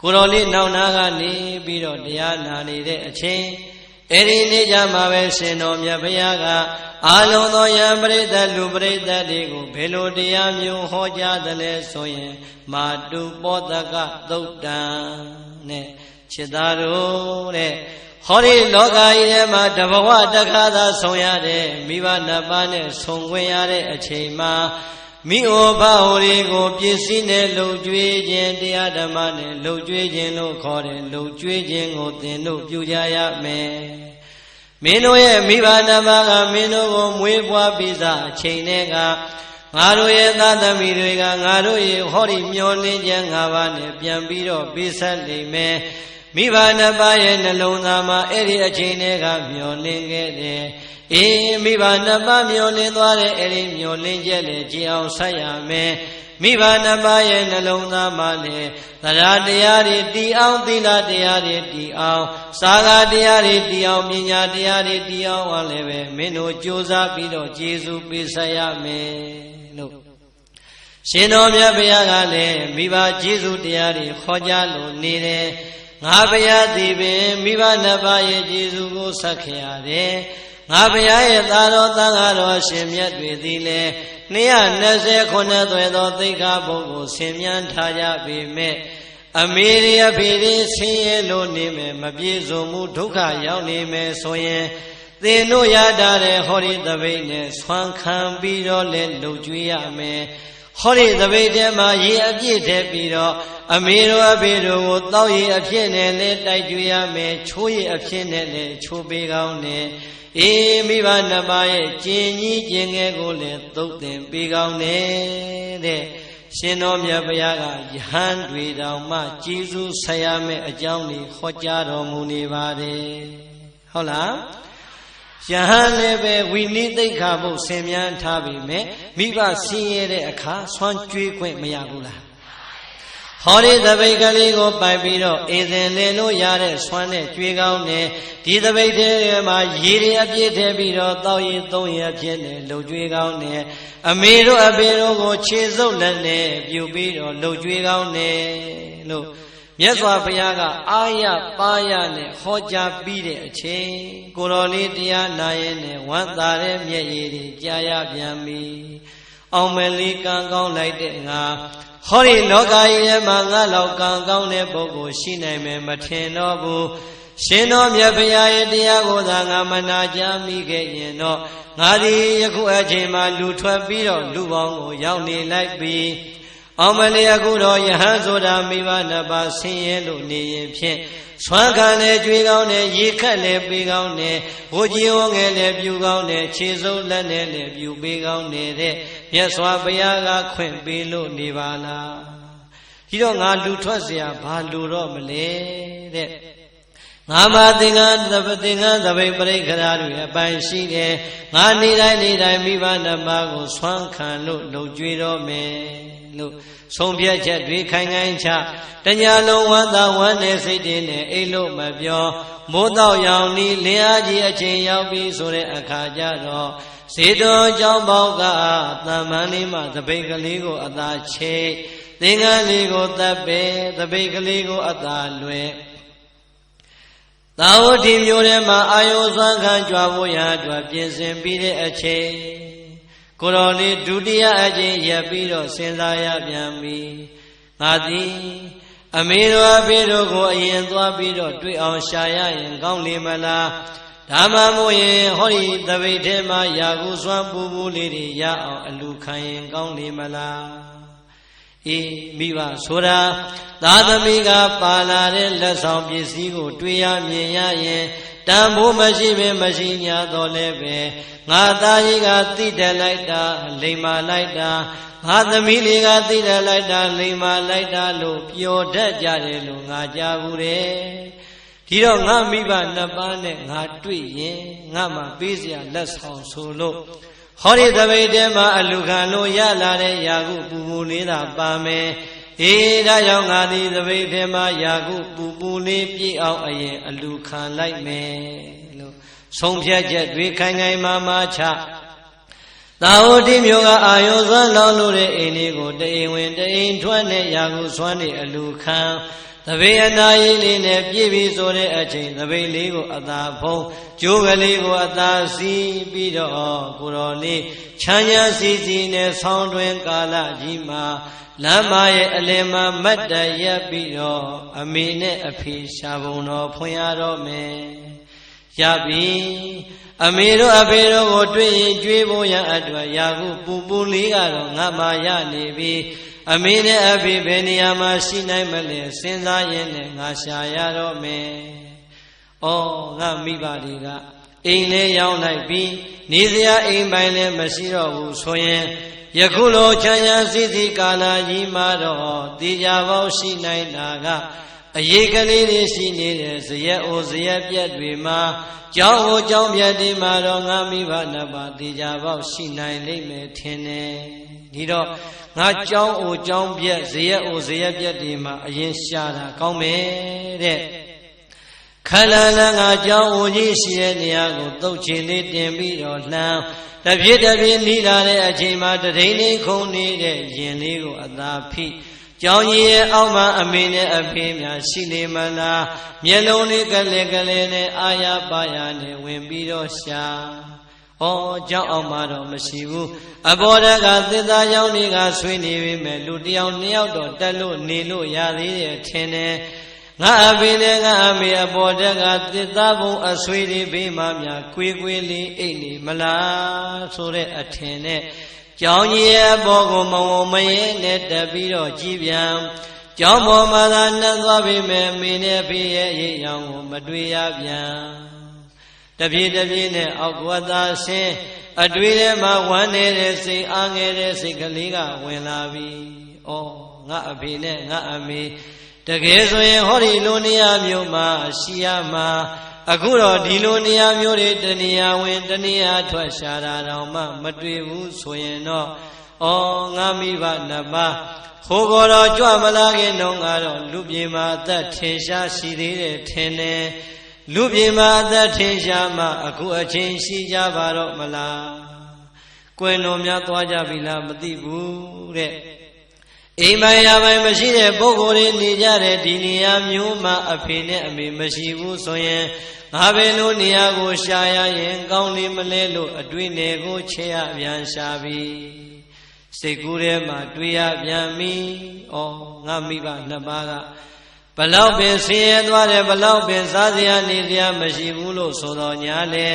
ကိုတော်လေးနောက်နာကနေပြီးတော့တရားနာနေတဲ့အချိန်အဲ့ဒီနေ့ကြမှာပဲရှင်တော်မြတ်ဘုရားကအာလုံးသောယံပရိသတ်လူပရိသတ်တွေကိုဘယ်လိုတရားမျိုးဟောကြားသလဲဆိုရင်မာတုပောတကသုတ်တံနဲ့ခြေသားတို့တဲ့ဟောဒီလောကကြီးထဲမှာတဘဝတစ်ခါသာဆုံရတဲ့မိဘနှစ်ပါးနဲ့ဆုံခွင့်ရတဲ့အချိန်မှာမိဩဘာဟိုတွေကိုပြည့်စည်နဲ့လှုပ်ကြွေးခြင်းတရားဓမ္မနဲ့လှုပ်ကြွေးခြင်းလို့ခေါ်တယ်လှုပ်ကြွေးခြင်းကိုသင်တို့ပြုကြရမယ်မင်းတို့ရဲ့မိဘနှစ်ပါးကမင်းတို့ကိုမွေးဖွားပြီးသားအချိန်နဲ့ကငါတို့ရဲ့သားသမီးတွေကငါတို့ရဲ့ဟောဒီမျောလင်းခြင်း၅ပါးနဲ့ပြန်ပြီးတော့ပေးဆက်လိမ့်မယ်မိဘနှစ်ပါးရဲ့နှလုံးသားမှာအဲ့ဒီအချိန်တွေကမျောလင်းခဲ့တယ်အေးမိဘနှစ်ပါးမျောလင်းသွားတဲ့အဲ့ဒီမျောလင်းချက်လေကြည်အောင်ဆက်ရမယ်မိဘနှစ်ပါးရဲ့နှလုံးသားမှာလေသရတရားတွေတည်အောင်သီလတရားတွေတည်အောင်စာဂတရားတွေတည်အောင်ပညာတရားတွေတည်အောင်ဟောလည်းပဲမင်းတို့ကြိုးစားပြီးတော့ကျေးဇူးပေးဆက်ရမယ်လို့ရှင်တော်မြတ်ဘုရားကလည်းမိဘကျေးဇူးတရားတွေခေါ်ကြလို့နေတယ်ငါဘုရားသည်ပင်မိဘနှစ်ပါးရဲ့ကျေးဇူးကိုဆက်ခဲ့ရတယ်ငါဘုရားရဲ့သာတော်သံဃာတော်ရှင်မြတ်တွေသည်လည်း229သွဲသောသိက္ခာပုဒ်ကိုဆင်မြန်းထားကြပေမဲ့အမေရိအဖေရိဆင်းရဲလို့နေမယ်မပြေစုံမှုဒုက္ခရောက်နေမယ်ဆိုရင်သင်တို့ရတာတဲ့ဟောဒီသပိတ်နဲ့ဆွမ်းခံပြီးတော့လဲလှုပ်ကြွေးရမယ်ဟောဒီသပိတ်ထဲမှာရေအပြည့်ထည့်ပြီးတော့အမေတို့အဖေတို့ကိုတောက်ရေအဖြစ်နဲ့လဲတိုက်ကြွေးရမယ်ချိုးရေအဖြစ်နဲ့လဲချိုးပေးကောင်းတယ်အေးမိဘနှစ်ပါးရဲ့ကျင်ကြီးကျင်ငယ်ကိုလည်းသုတ်သင်ပေးကောင်းတယ်တဲ့ ရှင်တော်မြတ်ဘုရားကယဟန်တွေတောင်မှကျေးဇူးဆက်ရမယ့်အကြောင်းတွေဟောကြားတော်မူနေပါတယ်ဟုတ်လားယဟန်လည်းပဲဝိနည်းသိက္ခာပုဆင်မြန်းထားပြီမဲ့မိဘဆင်းရဲတဲ့အခါဆွမ်းကြွေးခွင့်မရဘူးလားဟောဒီသပိတ်ကလေးကိုပိုက်ပြီးတော့အင်းစင်လေလို့ရတဲ့ဆွမ်းနဲ့ကြွေးကောင်းနဲ့ဒီသပိတ်ထဲမှာရေတွေအပြည့်ထည့်ပြီးတော့တောက်ရည်သုံးရဖြစ်နေလှုပ်ကြွေးကောင်းနဲ့အမေတို့အဖေတို့ကိုခြေစုပ်လက်နဲ့ပြုပြီးတော့လှုပ်ကြွေးကောင်းနဲ့လို့မြတ်စွာဘုရားကအာရပါရနဲ့ဟောကြားပြီးတဲ့အချိန်ကိုတော်လေးတရားနာရင်နဲ့ဝမ်းသာတဲ့မျက်ရည်တွေကြာရပြန်ပြီအောင်မလေးကံကောင်းလိုက်တဲ့ငါဟောဒီလောကကြီးထဲမှာငါလောက်ကံကောင်းတဲ့ပုဂ္ဂိုလ်ရှိနိုင်မယ်မထင်တော့ဘူးရှင်တော်မြတ်ဘုရားရဲ့တရားကိုသာငါမနာကြားမိခဲ့ရင်တော့ငါဒီယခုအချိန်မှာလူထွက်ပြီးတော့လူပေါင်းကိုရောက်နေလိုက်ပြီအောင်မလေးအခုတော့ယဟန်ဆိုတာမိဘနှစ်ပါးဆင်းရဲလို့နေရင်ဖြင့်ဆွမ်းခံနဲ့ကြွေးကောင်းနဲ့ရေခက်နဲ့ပေးကောင်းနဲ့ဝကြီးဝငယ်နဲ့ပြူကောင်းနဲ့ခြေစုပ်လက်နဲ့လည်းပြူပေးကောင်းနေတဲ့မြတ်စွာဘုရားကခွင့်ပေးလို့နေပါလားဒီတော့ငါလူထွက်เสียဘာလူတော့မလဲတဲ့ငါမသင်္ကန်းသပိတ်ပရိက္ခရာတွေအပိုင်ရှိတယ်ငါနေတိုင်းမိဘနှစ်ပါးကိုဆွမ်းခံလို့လှုပ်ကြွေးတော့မယ်လို့ဆုံးဖြတ်ချက်တွေခိုင်ခိုင်ချတညာလုံးဝမ်းသာဝမ်းနဲ့စိတ်တွေနဲ့အိတ်လို့မပြောမိုးတော့ရောင်နီးလင်းအားကြီးအချိန်ရောက်ပြီဆိုတဲ့အခါကျတော့ဇေတောကျောင်းပေါက်ကတမ္မန်လေးမှသပိတ်ကလေးကိုအသာချိတ်သင်္ကန်းလေးကိုတပ်ပဲသပိတ်ကလေးကိုအသာလွယ်သာဝတိမျိုးထဲမှာအာယုစွမ်းခံကြွားဖို့ရအတွက်ပြင်ဆင်ပြီးတဲ့အချိန်ကိုတော်လေးဒုတိယအချိန်ရပ်ပြီးတော့စဉ်းစားရပြန်ပြီငါသည်အမေတို့အဖေတို့ကိုအရင်သွားပြီးတော့တွေ့အောင်ရှာရရင်ကောင်းလေမလားဒါမှမဟုတ်ရင်ဟောဒီသပိတ်ထဲမှာယာကုစွမ်းပူပူလေးတွေရအောင်အလူခံရင်ကောင်းလေမလားအေးမိဘဆိုတာသာသမီကပါလာတဲ့လက်ဆောင်ပစ္စည်းကိုတွေ့ရမြင်ရရင်တန်ဖိုးမရှိပင်မရှိညာတော့လည်းပဲငါသားကြီးကသိတယ်လိုက်တာလိမ္မာလိုက်တာငါသမီးလေးကသိတယ်လိုက်တာလိမ္မာလိုက်တာလို့ပြောတတ်ကြတယ်လို့ငါကြားဘူးတယ်ဒီတော့ငါမိဘနှစ်ပါးနဲ့ငါတွေ့ရင်ငါမှပေးစရာလက်ဆောင်ဆိုလို့ဟောဒီသပိတ်ထဲမှာအလူခံလို့ရလာတဲ့ယာကုပူပူလေးသာပါမယ်အေးဒါကြောင့်ငါသည်သပိတ်ထဲမှာယာကုပူပူလေးပြည့်အောင်အရင်အလူခံလိုက်မယ်လို့ဆုံးဖြတ်ချက်တွေခိုင်ခိုင်မာမာချသာဝတိမျိုးကအာယုစွမ်းလောင်းလို့တဲ့အိမ်လေးကိုတအိမ်ဝင်တအိမ်ထွက်နဲ့ယာကုစွမ်းနေအလူခံသပိတ်အနာကြီးလေးနဲ့ပြည့်ပြီဆိုတဲ့အချိန်သပိတ်လေးကိုအသာဖုံးကျိုးကလေးကိုအသာစီးပြီးတော့ကိုတော်လေးချမ်းသာစီစီနဲ့ဆောင်းတွင်ကာလကြီးမှာလမ်းမရဲ့အလယ်မှာမတ်တရက်ပြီးတော့အမေနဲ့အဖေရှာပုံတော်ဖွင့်ရတော့မယ်ရပြီအမေတို့အဖေတို့ကိုတွေ့ရင်ကြွေးဖို့ရန်အတွက်ယာကုပူပူလေးကတော့ငါမှရနေပြီအမေနဲ့အဖေဘယ်နေရာမှာရှိနိုင်မလဲစဉ်းစားရင်လည်းငါရှာရတော့မယ်။အော်ငါမိဘတွေကအိမ်လေးရောက်လိုက်ပြီးနေစရာအိမ်ပိုင်လည်းမရှိတော့ဘူးဆိုရင်ယခုလိုချမ်းသာစည်းစိမ်ကာလကြီးမှာတော့တေချာပေါင်းရှိနိုင်တာကအရေးကလေးတွေရှိနေတဲ့ဇရက်အိုဇရက်ပြက်တွေမှာကျောင်းအိုကျောင်းပြက်တွေမှာတော့ငါမိဘနှစ်ပါးတေချာပေါင်းရှိနိုင်လိမ့်မယ်ထင်တယ်။ဒီတော့ငါကျောင်းအိုကျောင်းပြက်ဇရက်အိုဇရက်ပြက်တွေမှာအရင်ရှာတာကောင်းမယ်တဲ့ခလန်လန်ငါကျောင်းအိုကြီးရှိတဲ့နေရာကိုတုတ်ချင်လေးတင်ပြီးတော့လှမ်းတပြည့်တပြည့်နီးလာတဲ့အချိန်မှာတထိန်ထိန်ခုန်နေတဲ့ရင်လေးကိုအသာဖိကျောင်းကြီးရဲ့အောက်မှာအမေနဲ့အဖေများရှိနေမလားမျက်လုံးလေးကလေးကလေးနဲ့အာရပါရနဲ့ဝင်ပြီးတော့ရှာဩကျောင်းအောင်မှာတော့မရှိဘူးအဘောဓကသစ္စာကြောင့်တွေကဆွေးနေပြီမဲ့လူတယောက်နှစ်ယောက်တော့တက်လို့နေလို့ရသေးတယ်ထင်တယ်ငါအဖေနဲ့ငါအမေအဘောဓကသစ္စာဘုံအဆွေတွေဘေးမှာများကွေးကွေးလေးအိတ်နေမလားဆိုတဲ့အထင်နဲ့ကျောင်းကြီးရဲ့အပေါ်ကိုမုံမရဲနဲ့တက်ပြီးတော့ကြည်ပြန်ကျောင်းပေါ်မှာသာနှံ့သွားပြီမဲ့မိနဲ့ဖေးရဲ့ရိပ်ရောင်ကိုမတွေ့ရပြန်တပြေးတပြေးနဲ့အောက်ကွာသာဆင်းအတွေ့ထဲမှာဝမ်းနေတဲ့စိတ်အားငယ်တဲ့စိတ်ကလေးကဝင်လာပြီ ငါအဖေနဲ့ငါအမေတကယ်ဆိုရင်ဟောဒီလိုနေရာမျိုးမှာရှိရမှာအခုတော့ဒီလိုနေရာမျိုးတွေတနေရာဝင်တနေရာထွက်ရှာတာတော့မှမတွေ့ဘူးဆိုရင်တော့ငါမိဘနှစ်ပါးခိုးကောတော့ကြွမလာခင်တော့ငါတော့လူပြေမှာအသက်ထင်ရှားရှိသေးတယ်ထင်တယ်လူပြေမှာအသက်ထင်ရှားမှအခုအချင်းရှိကြပါတော့မလားကွယ်တော်များသွားကြပြီလားမသိဘူးတဲ့အိမ်ပိုင်းရာပိုင်းမရှိတဲ့ပုဂ္ဂိုလ်တွေနေကြတဲ့ဒီနေရာမျိုးမှာအဖေနဲ့အမေမရှိဘူးဆိုရင်ငါပဲလို့နေရာကိုရှာရရင်ကောင်းနေမလဲလို့အတွေ့နယ်ကိုချဲရပြန်ရှာပြီစိတ်ကူးထဲမှာတွေးရပြန်ပြီငါမိဘနှစ်ပါးကဘလောက်ပင်ဆင်းရဲသွားတယ်ဘလောက်ပင်စားစရာနေစရာမရှိဘူးလို့ဆိုတော်ညာလေ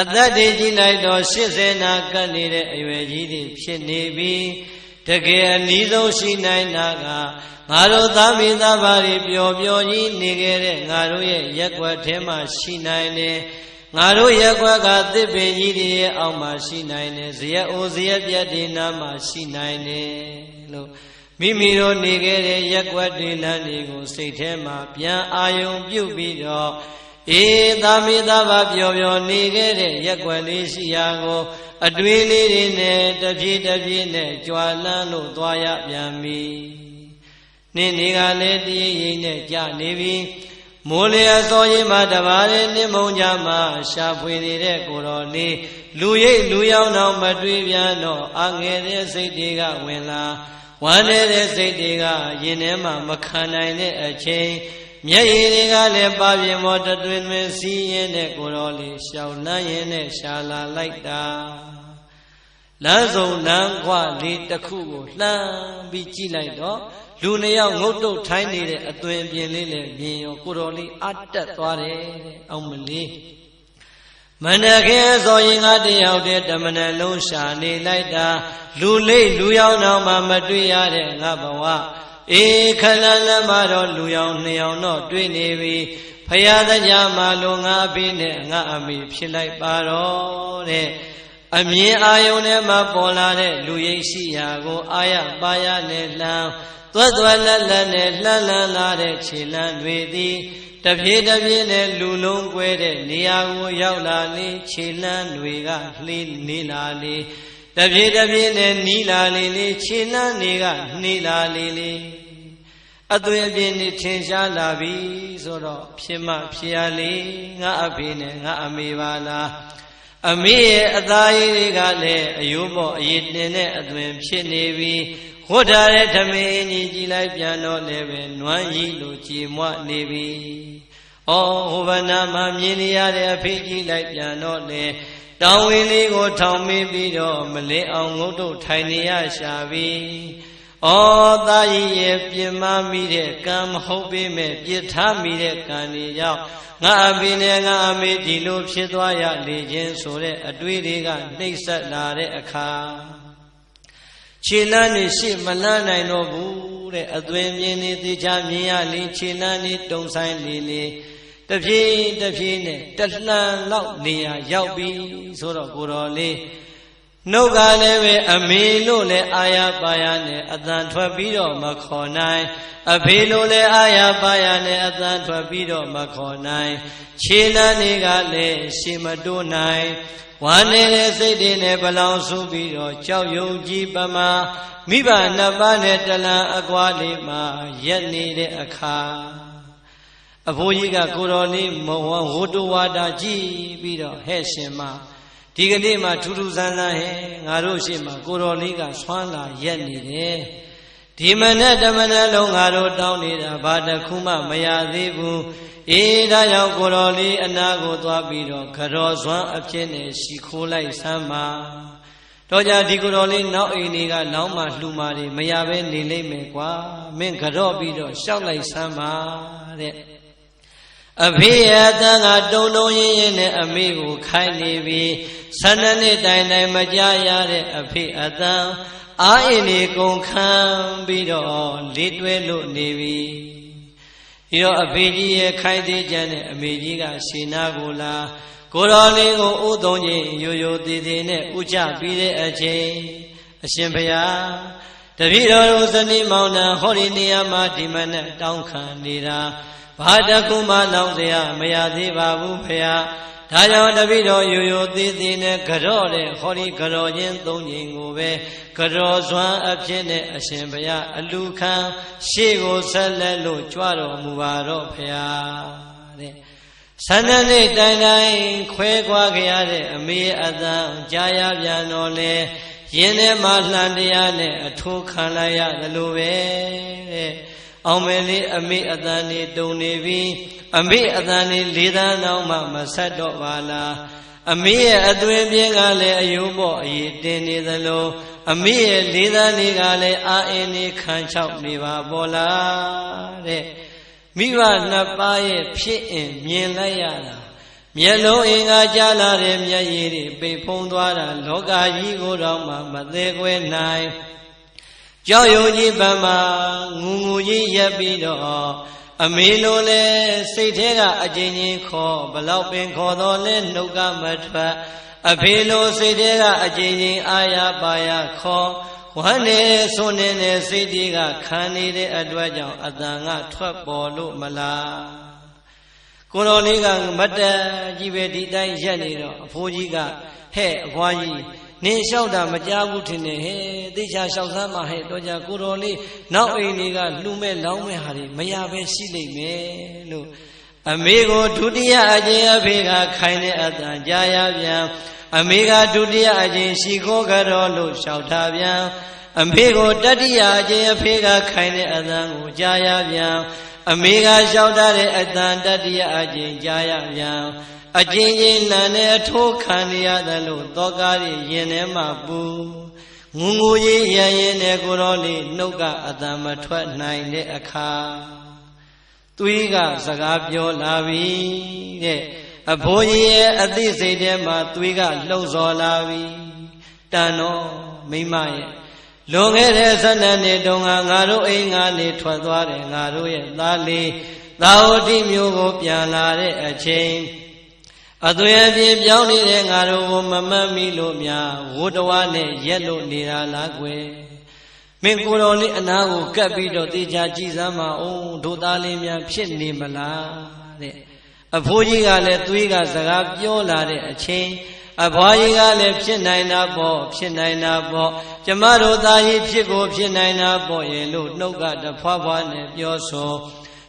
အသက်တွေကြီးလိုက်တော့80နာကပ်နေတဲ့အရွယ်ကြီးတွေဖြစ်နေပြီတကယ်အနည်းဆုံးရှိနိုင်တာကငါတို့သားမိသားဘာတွေပျော်ပျော်ကြီးနေခဲ့တဲ့ငါတို့ရဲ့ရက်ွက်ထဲမှာရှိနိုင်တယ်ငါတို့ရက်ွက်ကသစ်ပင်ကြီးတွေရဲ့အောက်မှာရှိနိုင်တယ်ဇရက်အိုဇရက်ပြတ်တွေနားမှာရှိနိုင်တယ်လို့မိမိတို့နေခဲ့တဲ့ရက်ွက်တွေလမ်းတွေကိုစိတ်ထဲမှာပြန်အာယုံပြုတ်ပြီးတော့သားမိသားဘာပျော်ပျော်နေခဲ့တဲ့ရက်ွက်လေးရှိရာကိုအတွေးလေးတွေနဲ့တဖြည်းတဖြည်းနဲ့ကြွာလန်းလို့သွားရပြန်ပြီနေကလည်းတည်ရင်နဲ့ကြာနေပြီမိုးလျာစောရင်မှတပါးနဲ့နှမုံကြမှာရှာဖွေနေတဲ့ကိုတော်လေးလူရိပ်လူရောင်တော့မတွေးပြန်တော့အငယ်တဲ့စိတ်တွေကဝင်လာဝမ်းနေတဲ့စိတ်တွေကရင်ထဲမှာမခံနိုင်တဲ့အချိန်မျက်ရည်တွေကလည်းပါပြင်းမောတတွင်တွင်စီးရင်တဲ့ကိုတော်လေးရှောင်းလန်းရင်နဲ့ရှာလာလိုက်တာလမ်းစုံလမ်းခွလေးတစ်ခုကိုလှမ်းပြီးကြည့်လိုက်တော့လူနှစ်ယောက်ငုတ်တုတ်ထိုင်းနေတဲ့အသွင်ပြင်လေးလည်းမြင်ရောကိုတော်လေးအတက်သွားတယ်တဲ့အောင်မလေးမန္တခင်ဆိုရင်ငါတယောက်တည်းတမန်လုံးရှာနေလိုက်တာလူလိတ်လူယောင်တော့မှမတွေ့ရတဲ့ငါဘဝခလန်းလမ်းမှာတော့လူယောင်နှစ်ယောင်တော့တွေ့နေပြီဖရာတရားမှာလုံငါအဖေနဲ့ငါအမေဖြစ်လိုက်ပါတော့တဲ့အမြင်အာယုန်ထဲမှာပေါ်လာတဲ့လူရိပ်ရှိရာကိုအာရပါရနဲ့လှမ်းသွက်လက်လက်နဲ့လှမ်းလှမ်းလာတဲ့ခြေလမ်းတွေသည်တဖြည်းတဖြည်းနဲ့လူလုံးကွဲတဲ့နေရာကိုရောက်လာလေခြေလမ်းတွေကလှေးနေလာလေတဖြည်းတဖြည်းနဲ့နီးလာလေခြေလမ်းတွေကနှေးလာလေအသွင်အပြင်နေထင်ရှားလာပြီဆိုတော့ဖြစ်မှဖြစ်ရလေငါအဖေနဲ့ငါအမေပါလားအမေရဲ့အသားရည်တွေကလည်းအယိုးပေါ်အရည်တင်တဲ့အသွင်ဖြစ်နေပြီဝတ်ထားတဲ့ဓမင်းကြီးကြည်လိုက်ပြန်တော့လည်းပဲနွမ်းကြီးလိုကြည်မွနေပြီဟိုဘနာမှာမြင်နေရတဲ့အဖေကြီးလိုက်ပြန်တော့လေတောင်ဝင်းလေးကိုထောင်မိပြီးတော့မလင်းအောင်ငုတ်တုတ်ထိုင်နေရရှာပြီသားကြီးရဲ့ပြင်မမိတဲ့ကံမဟုတ်ပေမဲ့ပြစ်ထားမိတဲ့ကံတွေကြောင့်ငါအဖေနဲ့ငါအမေဒီလိုဖြစ်သွားရလေခြင်းဆိုတဲ့အတွေးတွေကနှိပ်စက်လာတဲ့အခါခြေလမ်းနေရှိမလန်းနိုင်တော့ဘူးတဲ့အသွင်မြင်နေသေးချာမြင်ရလေခြေလမ်းနေတုံဆိုင်လေတဖြည်းတဖြည်းနဲ့တလှမ်းလောက်နေရရောက်ပြီဆိုတော့ကိုတော်လေးနှုတ်ကလည်းပဲအမေလို့လည်းအာရပါရနဲ့အတန်ထွက်ပြီးတော့မခေါ်နိုင်အဖေလို့လည်းအာရပါရနဲ့အတန်ထွက်ပြီးတော့မခေါ်နိုင်ခြေလမ်းတွေကလည်းရှေ့မတိုးနိုင်ဝမ်းနေတဲ့စိတ်တွေနဲ့ဘလောင်ဆူပြီးတော့ကြောက်ရွံ့ကြီးပမာမိဘနှစ်ပါးနဲ့တလန်အကွာလေးမှာရက်နေတဲ့အခါအဖိုးကြီးကကိုတော်လေးမုံဝဝတ္တဝါဒကြည့်ပြီးတော့ဟဲ့ရှင်မဒီကနေ့မှထူးထူးဆန်းဆန်းဟဲ့ငါတို့ရှိမှကိုတော်လေးကဆွမ်းလာရက်နေတယ်ဒီမနဲ့တမနဲ့လုံးငါတို့တောင်းနေတာဘာတစ်ခုမှမရသေးဘူးဒါကြောင့်ကိုတော်လေးအနာကိုသွားပြီးတော့ခရောစွမ်းအဖြစ်နဲ့ရှိခိုးလိုက်ဆမ်းပါတော့ကြဒီကိုတော်လေးနောက်အိမ်တွေကလောင်းမှလှူမာတွေမရပဲနေလိမ့်မယ်ကွာမင်းခရော့ပြီးတော့ရှောက်လိုက်ဆမ်းပါတဲ့အဖေရဲ့အတန်းကတုံတုံရင်းရင်းနဲ့အမေကိုခိုင်းနေပြီ12နှစ်တိုင်တိုင်မကြရတဲ့အဖေအတန်းအာအင်းလေးကုန်ခံပြီးတော့လေးတွဲလို့နေပြီဒီတော့အဖေကြီးရဲ့ခိုင်းသေးကြတဲ့အမေကြီးကရှင်းနာကိုလာကိုတော်လေးကိုဥသုံးချင်းရိုးရိုးသေးသေးနဲ့ဥချပြီးတဲ့အချိန်အရှင်ဘုရားတ ပိတော်တို့ဇနီးမောင်နှံဟောဒီနေရာမှာဒီမနဲ့တောင်းခံနေတာဘာတကူမှလောင်းစရာမရသေးပါဘူးဖေဟာဒါကြောင့်တပိတော်ရိုးရိုးသေးသေးနဲ့ကြော့တဲ့ဟောဒီကြော့ချင်းသုံးချိန်ကိုပဲကြော့စွမ်းအဖြစ်နဲ့အရှင်ဘုရားအလူခံရှေ့ကိုဆက်လက်လို့ကြွတော်မူပါတော့ဖေဟာတဲ့ဆန္ဒနဲ့တိုင်တိုင်ခွဲခွာကြရတဲ့အမေအတန်ကြာရပြန်တော်လေရင်ထဲမှာလှန်တရားနဲ့အထိုးခံလိုက်ရတယ်လို့ပဲတဲ့အောင်မယ်လေးအမေအတန်နေတုံနေပြီအမေအတန်နေလေးသန်းတော့မှမဆက်တော့ပါလားအမေရဲ့အသွင်ပြင်းကလည်းအယုံပေါ့အရေးတင်နေသလိုအမေရဲ့လေးသန်းလေးကလည်းအာအင်းနေခံချောက်နေပါပေါ်လားတဲ့မိဘနှစ်ပါးရဲ့ဖြစ်အင်မြင်လိုက်ရတာမျက်လုံးအင်္ဂါကြားလာတဲ့မျက်ရည်တွေပိတ်ဖုံးသွားတာလောကကြီးကိုတော့မှမသေးခွဲနိုင်ကြောက်ရွံ့ကြီးပန်းမှာငူငူကြီးရက်ပြီးတော့အမေလိုလဲစိတ်ထဲကအကျဉ်းချင်းခေါ်ဘလောက်ပင်ခေါ်တော့လဲနှုတ်ကမထွက်အဖေလိုစိတ်ထဲကအကျဉ်းချင်းအာရပါရခေါ်ဝမ်းနေစွန်းနေတဲ့စိတ်တွေကခံနေတဲ့အတွက်ကြောင့်အတန်ကထွက်ပေါ်လို့မလားကိုတော်လေးကမတ်တကြီးပဲဒီတိုင်းရက်နေတော့အဖိုးကြီးကဟဲ့အဖွားကြီးနင်းလျှောက်တာမကြားဘူးထင်တယ်ဟဲ့သိချာလျှောက်စမ်းပါဟဲ့တော့ကြကိုတော်လေးနောက်အိမ်တွေကလှူမဲ့လောင်းမဲ့ဟာတွေမရပဲရှိလိမ့်မယ်လို့အမေကိုဒုတိယအကျင့်အဖေကခိုင်းတဲ့အတန်ကြားရပြန်အမေကဒုတိယအကျင့်ရှိခိုးကြတော်လို့လျှောက်ထားပြန်အမေကိုတတိယအကျင့်အဖေကခိုင်းတဲ့အတန်ကိုကြားရပြန်အမေကလျှောက်ထားတဲ့အတန်တတိယအကျင့်ကြားရပြန်အကျဉ်းချင်းလန်နဲ့အထိုးခံရရတယ်လို့သောကားရရင်ထဲမှာပူငူငူကြီးရရင်နဲ့ကိုတော်လေးနှုတ်ကအတန်မထွက်နိုင်တဲ့အခါသွေးကစကားပြောလာပြီတဲ့အဖိုးကြီးရဲ့အသိစိတ်ထဲမှာသွေးကလှုပ်ဆော်လာပြီတန်တော့မိမရဲ့လွန်ခဲ့တဲ့12နှစ်တုန်းကငါတို့အိမ်ကနေထွက်သွားတယ်ငါတို့ရဲ့သားလေးသာဝတိမျိုးကိုပြန်လာတဲ့အချိန်အသွင်အပြင်ပြောင်းနေတဲ့ငါတို့ကိုမမှတ်မိလို့များဝတ္တဝါနဲ့ရက်လို့နေတာလားကွယ်မင်းကိုယ်တော်လေးအနာကိုကပ်ပြီးတော့တေချာကြည်စမ်းပါဦးတို့သားလေးများဖြစ်နေမလားတဲ့အဖိုးကြီးကလည်းသွေးကစကားပြောလာတဲ့အချိန်အဖွားကြီးကလည်းဖြစ်နိုင်တာပေါ့ဖြစ်နိုင်တာပေါ့ကျမတို့သားကြီးဖြစ်ကိုဖြစ်နိုင်တာပေါ့ရဲ့လို့နှုတ်ကတဖွားဖွားနဲ့ပြောဆို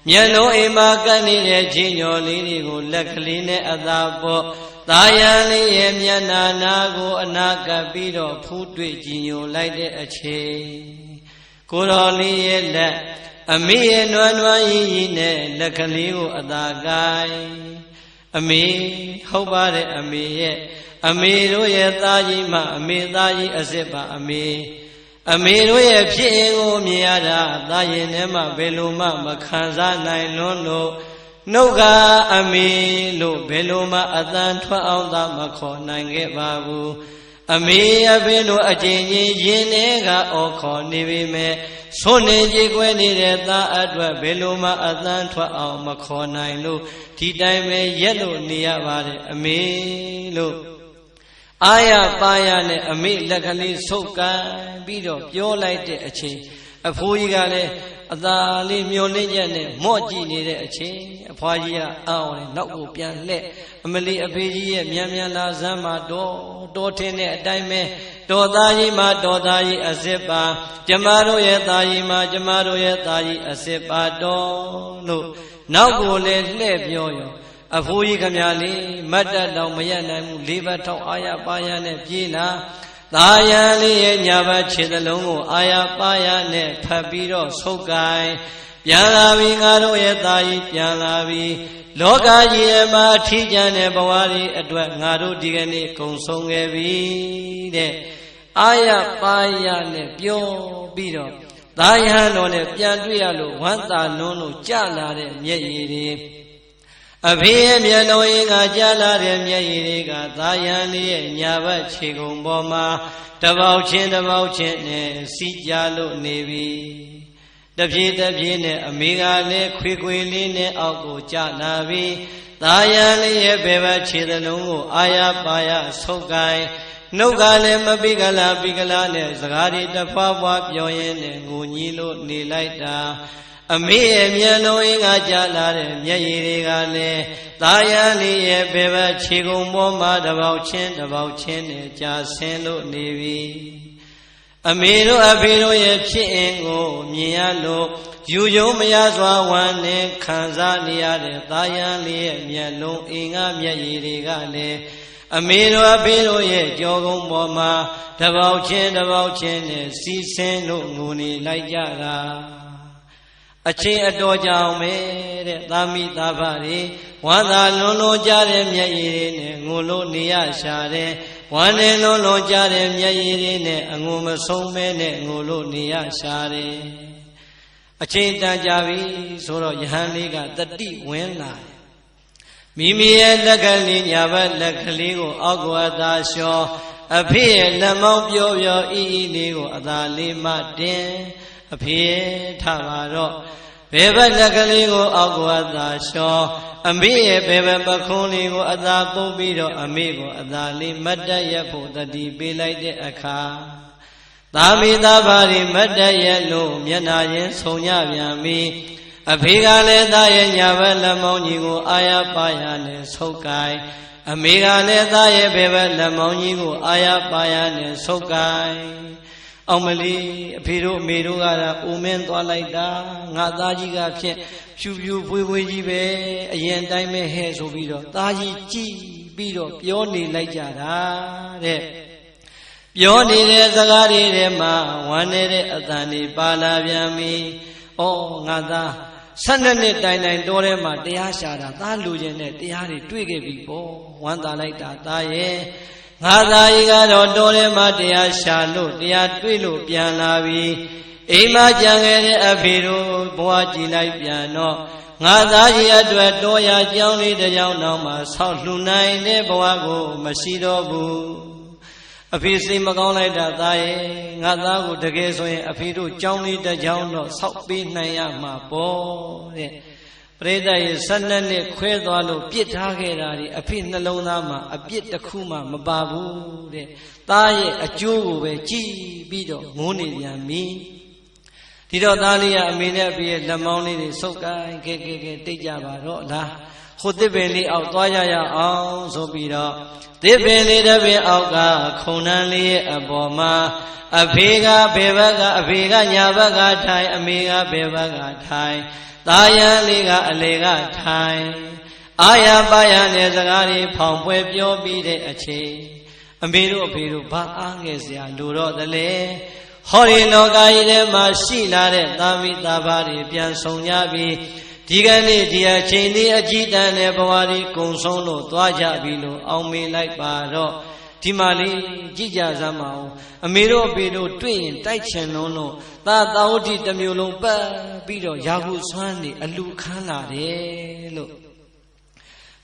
မျက်လုံးအိမ်မှာကပ်နေတဲ့ချင်းညော်လေးတွေကိုလက်ကလေးနဲ့အသာပေါ့သာယံလေးရဲ့မျက်နာနာကိုအနာကပ်ပြီးတော့ဖူးတွေ့ကြည်ညိုလိုက်တဲ့အချိန်ကိုတော်လေးရဲ့လက်အမေရဲ့နွမ်းနွမ်းရည်ရည်နဲ့လက်ကလေးကိုအသာကိုင်အမေဟုတ်ပါတယ်အမေရဲ့အမေတို့ရဲ့သားကြီးမှအမေသားကြီးအစ်စ်ပါအမေတို့ရဲ့ဖြစ်အင်ကိုမြင်ရတာသာရင်ထဲမှာဘယ်လိုမှမခံစားနိုင်လွန်းလို့နှုတ်ကအမေလို့ဘယ်လိုမှအတန်ထွက်အောင်သာမခေါ်နိုင်ခဲ့ပါဘူးအမေအဖေတို့အကျဉ်းချင်းရင်ထဲကအော်ခေါ်နေပေမဲ့ဆွနေကြေကွဲနေတဲ့သားအတွက်ဘယ်လိုမှအတန်ထွက်အောင်မခေါ်နိုင်လို့ဒီတိုင်းပဲရက်လို့နေရပါတယ်အမေလို့အာရပါရနဲ့အမေလက်ကလေးဆုပ်ကန်ပြီးတော့ပြောလိုက်တဲ့အချိန်အဖိုးကြီးကလည်းအသာလေးမျောလင်းချက်နဲ့မော့ကြည့်နေတဲ့အချိန်အဖွားကြီးကအောင်းနဲ့နောက်ကိုပြန်လှည့်အမလီအဖေကြီးရဲ့မြန်မြန်လာစမ်းမှာတော်ထင်းတဲ့အတိုင်းပဲတော်သားကြီးမှာတော်သားကြီးအစ်စ်ပါကျမတို့ရဲ့သားကြီးမှာကျမတို့ရဲ့သားကြီးအစ်စ်ပါတော်လို့နောက်ကိုလည်းလှည့်ပြောရောအဖိုးကြီးခမလေးမတ်တက်တောင်မရနိုင်ဘူးလေးဘက်ထောက်အာရပါရနဲ့ပြေးလာသာယံလေးရဲ့ညာဘက်ခြေသလုံးကိုအာရပါရနဲ့ဖတ်ပြီးတော့ဆုပ်ကိုင်ပြန်လာပြီငါတို့ရဲ့သားကြီးပြန်လာပြီလောကကြီးရဲ့မှာအထီးကျန်တဲ့ဘဝတွေအတွက်ငါတို့ဒီကနေ့ကုံဆုံးခဲ့ပြီတဲ့အာရပါရနဲ့ပြောပြီးတော့သာယံတော်နဲ့ပြန်တွေ့ရလို့ဝမ်းသာလွန်းလို့ကြလာတဲ့မျက်ရည်တွေအဖေရဲ့မျက်လုံးရင်ကကြားလာတဲ့မျက်ရည်တွေကသာယံလေးရဲ့ညာဘက်ခြေကုံပေါ်မှာတပေါက်ချင်းနဲ့စီးကြလို့နေပြီတပြေးနဲ့အမေကလည်းခွေလေးနဲ့အောက်ကိုကျလာပြီသာယံလေးရဲ့ဘယ်ဘက်ခြေသလုံးကိုအာရပါရဆုပ်ကိုင် နှုတ်ကလည်းမပိကလာပိကလာနဲ့စကားတွေတဖွာဖွာပြောရင်းနဲ့ငိုညည်းလို့နေလိုက်တာအမေရဲ့မျက်လုံးအင်းကကြာလာတဲ့မျက်ရည်တွေကလည်းသာယာလေးရဲ့ဘယ်ဘက်ခြေကုံပေါ်မှာတပေါက်ချင်းနဲ့ကြာဆင်းလို့နေပြီအမေတို့အဖေတို့ရဲ့ဖြစ်အင်ကိုမြင်ရလို့ယူယုံမရစွာဝမ်းနဲ့ခံစားနေရတဲ့သာယာလေးရဲ့မျက်လုံးအင်းကမျက်ရည်တွေကလည်းအမေတို့အဖေတို့ရဲ့ကြောကုံပေါ်မှာတပေါက်ချင်းနဲ့စီးဆင်းလို့ငိုနေလိုက်ကြတာအချင်းအတော်ကြောင့်ပဲတဲ့သာမိသားဖတွေဝမ်းသာလွန်ကြတဲ့မျက်ရည်တွေနဲ့ငိုလို့နေရရှာတယ်ဝမ်းနဲ့လွန်ကြတဲ့မျက်ရည်တွေနဲ့အငိုမဆုံးမဲနဲ့ငိုလို့နေရရှာတယ်အချင်းတန်ကြပြီဆိုတော့ယဟန်လေးကတတိဝင်လာတယ်မိမိရဲ့လက်ကလေးညာဘက်လက်ကလေးကိုအောက်ကိုအသာလျှော်အဖေရဲ့လက်မောင်းပြောအီလေးကိုအသာလေးမှတင်အဖေထပါတော့ဘယ်ဘက်လက်ကလေးကိုအောက်ကိုအသာလျှော်အမေရဲ့ဘယ်ဘက်ပခုံးလေးကိုအသာပုတ်ပြီးတော့အမေကိုအသာလေးမတ်တက်ရဖို့တတိပေးလိုက်တဲ့အခါသာမိသားဖတွေမတ်တက်ရလို့မျက်နာချင်းဆုံညပြန်ပြီးအဖေကလည်းသားရဲ့ညာဘက်လက်မောင်းကြီးကိုအာရပါရနဲ့ဆုပ်ကိုင်အမေကလည်းသားရဲ့ဘယ်ဘက်လက်မောင်းကြီးကိုအာရပါရနဲ့ဆုပ်ကိုင်အောင်မလီအဖေတို့အမေတို့ကတော့အိုမင်းသွားလိုက်တာငါသားကြီးကဖြင့်ဖြူဖြူဖွေးဖွေးကြီးပဲအရင်တိုင်းပဲဟဲ့ဆိုပြီးတော့သားကြီးကြည်ပြီးတော့ပြောနေလိုက်ကြတာတဲ့ပြောနေတဲ့စကားတွေထဲမှာဝမ်းနေတဲ့အသံတွေပါလာပြန်ပြီ။အော်ငါသား12နှစ်တိုင်တောထဲမှာတရားရှာတာသားလူချင်းနဲ့တရားတွေတွေ့ခဲ့ပြီပေါ့ဝမ်းသာလိုက်တာသားရဲ့ငါသားကြီးကတော့တောထဲမှာတရားရှာလို့တရားတွေ့လို့ပြန်လာပြီအိမ်မှာကြံခဲ့တဲ့အဖေတို့ဘဝကြည်လိုက်ပြန်တော့ငါသားကြီးအတွက်တောရကြောင်းလေးတစ်ကြောင်းတော့မှဆောက်လှူနိုင်တဲ့ဘဝကိုမရှိတော့ဘူးအဖေစိတ်မကောင်းလိုက်တာသားရဲ့ငါသားကိုတကယ်ဆိုရင်အဖေတို့ကြောင်းလေးတစ်ကြောင်းတော့ဆောက်ပေးနိုင်ရမှာပေါ့တဲ့ပရိသတ်ရဲ့12နှစ်ခွဲသွားလို့ပြစ်ထားခဲ့တာဒီအဖေနှလုံးသားမှာအပြစ်တစ်ခုမှမပါဘူးတဲ့သားရဲ့အကျိုးကိုပဲကြည်ပြီးတော့ငိုးနေပြန်ပြီဒီတော့သားလေးကအမေနဲ့အဖေရဲ့လက်မောင်းလေးတွေဆုပ်ကိုင်းကဲတိတ်ကြပါတော့လားဟိုသစ်ပင်လေးအောက်သွားကြရအောင်ဆိုပြီးတော့သစ်ပင်လေးတစ်ပင်အောက်ကခုံနှန်းလေးရဲ့အပေါ်မှာအဖေကဘယ်ဘက်ကအဖေကညာဘက်ကထိုင်အမေကဘယ်ဘက်ကထိုင်သားရန်လေးကအလေကထိုင်အာရပါရနဲ့စကားတွေဖောင်ပွဲပြောပြီးတဲ့အချိန်အမေတို့အဖေတို့ဘာအားငယ်စရာလိုတော့သလဲဟောဒီလောကကြီးထဲမှာရှိလာတဲ့သာမိသားဖတွေပြန်ဆောင်ကြပြီးဒီကနေ့ဒီအချိန်လေးအကြည်တန်တဲ့ဘဝကြီးကုံဆုံးလို့သွားကြပြီလို့အောင်မေးလိုက်ပါတော့ဒီမှာလေးကြည်ကြစမ်းပါဦးအမေတို့အဖေတို့တွေ့ရင်တိုက်ချင်လုံးလို့သာဝတိတစ်မျိုးလုံးပတ်ပြီးတော့ရာဟုစွမ်းနေအလူခန်းလာတယ်လို့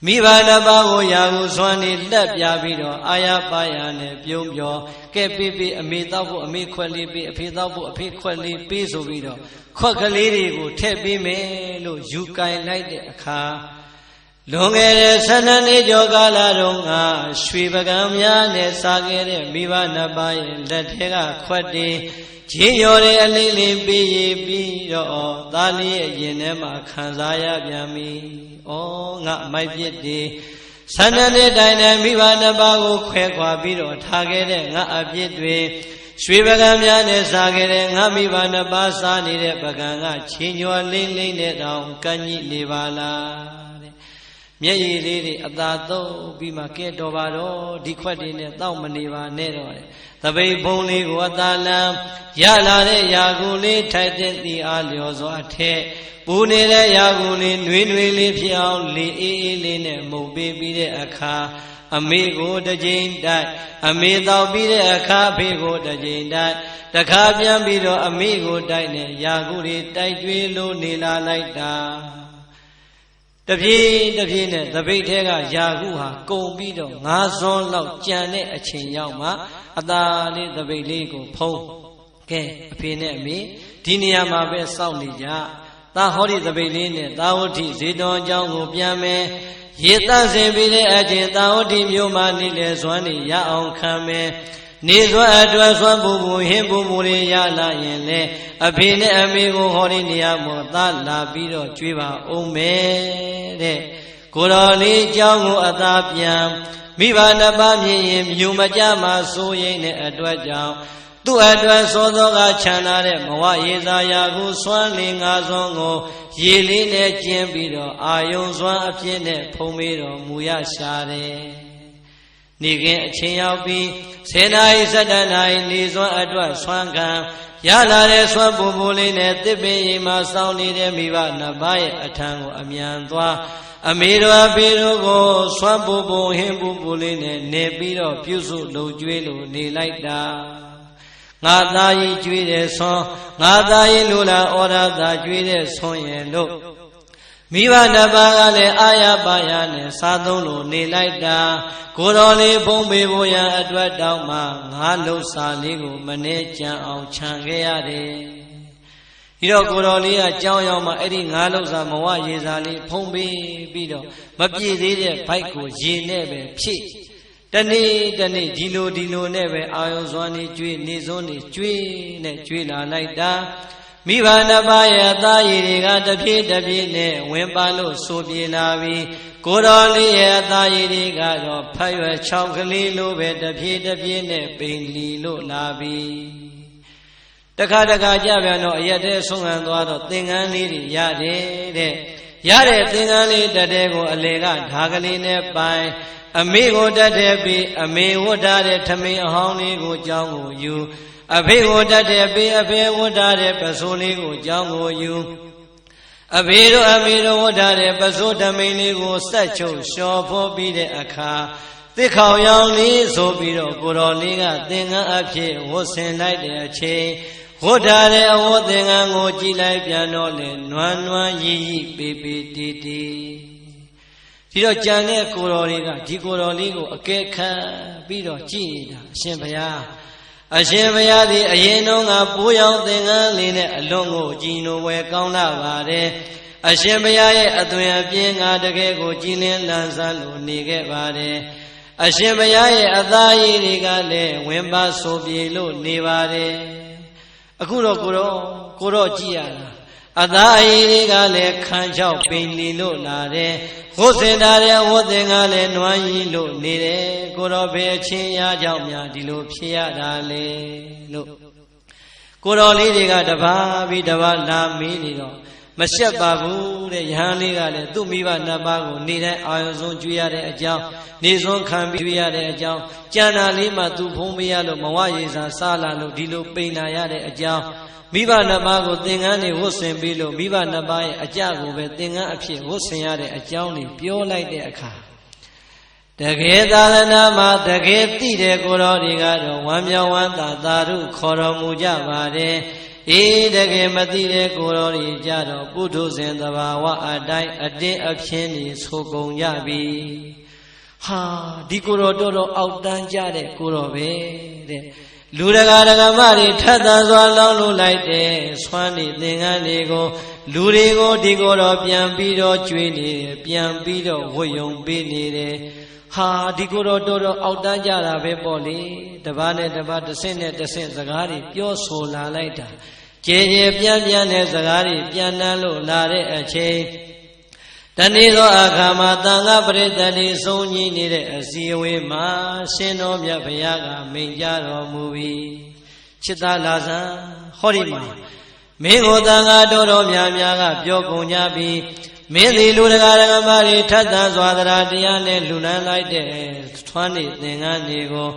မိဘတစ်ပါးကိုရာဟုစွမ်းနေလက်ပြပြီးတော့အာရပါရနဲ့ပြုံးပြောကဲပေးအမေတောက်ဖို့အမေခွက်လေးပေးအဖေတောက်ဖို့အဖေခွက်လေးပေးဆိုပြီးတော့ခွက်ကလေးတွေကိုထည့်ပေးမယ်လို့ယူကင်လိုက်တဲ့အခါလွန်ခဲ့တဲ့12နှစ်ကျော်ကာလတုန်းကရွှေပကံများနဲ့စားခဲ့တဲ့မိဘနှစ်ပါးရဲ့လက်ထဲကခွက်တွေဂျင်းရော်တဲ့အလေးလေးပေးပြီးတော့သားလေးရဲ့ရင်ထဲမှာခံစားရပြန်ပြီ။ဩငါမိုက်ပြစ်တွေ12နှစ်တိုင်တဲ့မိဘနှစ်ပါးကိုခွဲခွာပြီးတော့ထားခဲ့တဲ့ငါအပြစ်တွေရွှေပကံများနဲ့စားခဲ့တဲ့ငါမိဘနှစ်ပါးစားနေတဲ့ပကံကချင်းညော်လေးလေးနဲ့တောင်ကန့်ညိနေပါလားတဲ့မျက်ရည်လေးတွေအသာသုံးပြီးမှကဲတော်ပါတော့ဒီခွက်တွေနဲ့တောက်မနေပါနဲ့တော့တဲ့သပိတ်ဘုံလေးကိုအသာလံရလာတဲ့ရာကိုလေးထိုက်တဲ့တီအားလျော်စွာထက်ပူနေတဲ့ရာကိုလေးနှွေးလေးဖြစ်အောင်လေးအေးလေးနဲ့မှုတ်ပေးပြီးတဲ့အခါအမေကိုတစ်ကြိမ်တိုက်အမေတောက်ပြီးတဲ့အခါဖေကိုတစ်ကြိမ်တိုက်တခါပြန်ပြီးတော့အမေကိုတိုက်နဲ့ရာခုတွေတိုက်ကျွေးလို့နေလာလိုက်တာတပြေးနဲ့သပိတ်ထဲကရာခုဟာကုန်ပြီးတော့9ဇွန်လောက်ကြံတဲ့အချိန်ရောက်မှအသာလေးသပိတ်လေးကိုဖုံးကဲအဖေနဲ့အမေဒီနေရာမှာပဲစောင့်နေကြသာဟောဒီသပိတ်လေးနဲ့သာဝတိဇေတောအကြောင်းကိုပြန်မယ် ရေတန့်စင်ပြီးတဲ့အချင်းသာဝတိမြို့မှာနေလေစွမ်းနေရအောင်ခံမယ်နေစွမ်းအတွက်စွမ်းပူပူဟင်းပူပူလေးရလာရင်လေအဖေနဲ့အမေကိုဟောဒီနေရာမှာသားလာပြီးတော့ကြွေးပါအောင်မယ်တဲ့ကိုတော်လေးเจ้าကိုအသာပြန်မိဘနှစ်ပါးမြင်ရင်မြုံမကြမှာစိုးရိမ်တဲ့အတွက်ကြောင့်သူ့အတွက်စောစောကခြံထားတဲ့မဝရေစာရာကိုစွမ်းလင်းငါးစွန်းကိုရေလေးနဲ့ကျင်းပြီးတော့အာယုံစွမ်းအဖြစ်နဲ့ဖုံးမေးတော်မူရရှာတယ်နေခင်အချင်းရောက်ပြီး10 နာရီ17 နာရီနေစွမ်းအတွက်စွမ်းခံရလာတဲ့စွမ်းပူပူလေးနဲ့တစ်ပင်ရီမှာစောင်းနေတဲ့မိဘနှစ်ပါးရဲ့အထံကိုအမြန်သွားအမေတော်အဖေတို့ကိုစွမ်းပူပူဟင်းပူပူလေးနဲ့နေပြီးတော့ပြုစုလုံကျွေးလို့နေလိုက်တာငါသားကြီးကျွေးတဲ့ဆွမ်းငါသားကြီးလူလာဩရသာကျွေးတဲ့ဆွမ်းရဲ့လို့မိဘနှစ်ပါးကလည်းအာရပါရနဲ့စားသုံးလို့နေလိုက်တာကိုတော်လေးဖုံးပေးဖို့ရန်အတွက်တောင်းမှငါလှုပ်စာလေးကိုမနေကြံအောင်ခြံခဲ့ရတယ်ဒီတော့ကိုတော်လေးကကြောင်းရောက်မှအဲ့ဒီငါလှုပ်စာမဝရေစာလေးဖုံးပေးပြီးတော့မပြည့်သေးတဲ့ဘိုက်ကိုရေနဲ့ပဲဖြည့်တနေ့တနေ့ဒီလိုနဲ့ပဲအာယုံစွမ်းနေကျွေးနေစွန်းနေကျွေးနဲ့ကျွေးလာလိုက်တာမိဘနှစ်ပါးရဲ့သားရည်တွေကတဖြည်းနဲ့ဝင်ပါလို့ဆိုပြေလာပြီးကိုတော်လေးရဲ့သားရည်တွေကတော့ဖတ်ရွယ်6ကလေးလိုပဲတဖြည်းနဲ့ပိန်လီလို့လာပြီးတခါကြပြန်တော့အရက်တဲ့ဆုံးခံသွားတော့သင်္ကန်းလေးတွေရတယ်တဲ့ရတဲ့သင်္ကန်းလေးတတဲ့ကိုအလေကဓာကလေးနဲ့ပိုင်အမေကိုတတ်တဲ့ပြီးအမေဝတ်ထားတဲ့ထမင်းအဟောင်းလေးကိုကြောင်းကိုယူအဖေကိုတတ်တဲ့ပြီးအဖေဝတ်ထားတဲ့ပစိုးလေးကိုကြောင်းကိုယူအဖေတို့အမေတို့ဝတ်ထားတဲ့ပစိုးထမင်းလေးကိုဆက်ချုပ်လျှော်ဖို့ပြီးတဲ့အခါသစ်ခေါင်ရောင်လေးဆိုပြီးတော့ကိုတော်လေးကသင်္ကန်းအဖြစ်ဝတ်ဆင်လိုက်တဲ့အချိန်ဝတ်ထားတဲ့အဝတ်သင်္ကန်းကိုကြည့်လိုက်ပြန်တော့လေနွမ်းရီပေတီဒီတော့ကြံတဲ့ကိုတော်လေးကဒီကိုတော်လေးကိုအကဲခံပြီးတော့ကြည်နေတာအရှင်ဘုရားသည်အရင်တော့ကပိုးရောင်သင်္ကန်းလေးနဲ့အလွန်ကိုကြည်နိုဝယ်ကောင်းလာပါတယ်အရှင်ဘုရားရဲ့အသွင်အပြင်ငါတကယ်ကိုကြည်လင်းလန်းဆန်းလို့နေခဲ့ပါတယ်အရှင်ဘုရားရဲ့အသားရည်တွေကလည်းဝင်ပါဆိုပြေလို့နေပါတယ်အခုတော့ကိုတော့ကြည်ရတာအသားအရည်တွေကလည်းခန်းချောက်ပင်လီလို့လာတယ်ဝတ်ဆင်ထားတဲ့ဝတ်သင်္ကန်းလည်းနွမ်းရီလို့နေတယ်ကိုတော်ဘယ်အချင်းရာကြောင့်များဒီလိုဖြစ်ရတာလဲလို့ကိုတော်လေးတွေကတပါးပြီးတပါးလာမေးနေတော့မရှက်ပါဘူးတဲ့ယဟန်လေးကလည်းသူ့မိဘနှစ်ပါးကိုနေတိုင်းအာရုံဆုံးကျွေးရတဲ့အကြောင်းနေစွန်းခံပြီးကျွေးရတဲ့အကြောင်းကြံတာလေးမှသူ့ဖုံးမရလို့မဝရေစာစားလာလို့ဒီလိုပိန်လာရတဲ့အကြောင်းမိဘနှစ်ပါးကိုသင်္ကန်းတွေဝတ်ဆင်ပြီးလို့မိဘနှစ်ပါးရဲ့အကြကိုပဲသင်္ကန်းအဖြစ်ဝတ်ဆင်ရတဲ့အကြောင်းတွေပြောလိုက်တဲ့အခါတကယ်သာသနာမှာတကယ်သိတဲ့ကိုတော်တွေကတော့ဝမ်းမြောက်ဝမ်းသာသာဓုခေါ်တော်မူကြပါတယ်အေးတကယ်မသိတဲ့ကိုတော်တွေကြတော့ပုထုဇဉ်သဘာဝအတိုင်းအတင်းအဖြင်းတွေဆိုကုန်ကြပြီဟာဒီကိုတော်တော်အောက်တန်းကြတဲ့ကိုတော်ပဲတဲ့လူဒကာဒကာမတွေထပ်သန်စွာလောင်းလို့လိုက်တယ်ဆွမ်းနေသင်္ကန်းတွေကိုလူတွေကိုဒီကိုတော့ပြန်ပြီးတော့ကျွေးနေတယ်ပြန်ပြီးတော့ဝတ်ယုံပေးနေတယ်ဟာဒီကိုတော့တော်အောက်တန်းကြတာပဲပေါ့လေတပားနဲ့တပားတစ်ဆင့်နဲ့တစ်ဆင့်စကားတွေပြောဆိုလာလိုက်တာကြဲပြန်တဲ့စကားတွေပြန်နှမ်းလို့လာတဲ့အချိန်တနေ့သောအခါမှာသံဃာပရိသတ်တွေစုံညီနေတဲ့အစည်းအဝေးမှာရှင်တော်မြတ်ဘုရားကမိန့်ကြားတော်မူပြီးချစ်သားလာစံဟောဒီမှာမင်းကိုသံဃာတော်များကပြောကုန်ကြပြီးမင်းသည်လူဒကာဒကာမတွေထပ်သန်စွာတရားနဲ့လူလန်းလိုက်တဲ့ထွန်းနေသင်္ကန်းတွေကို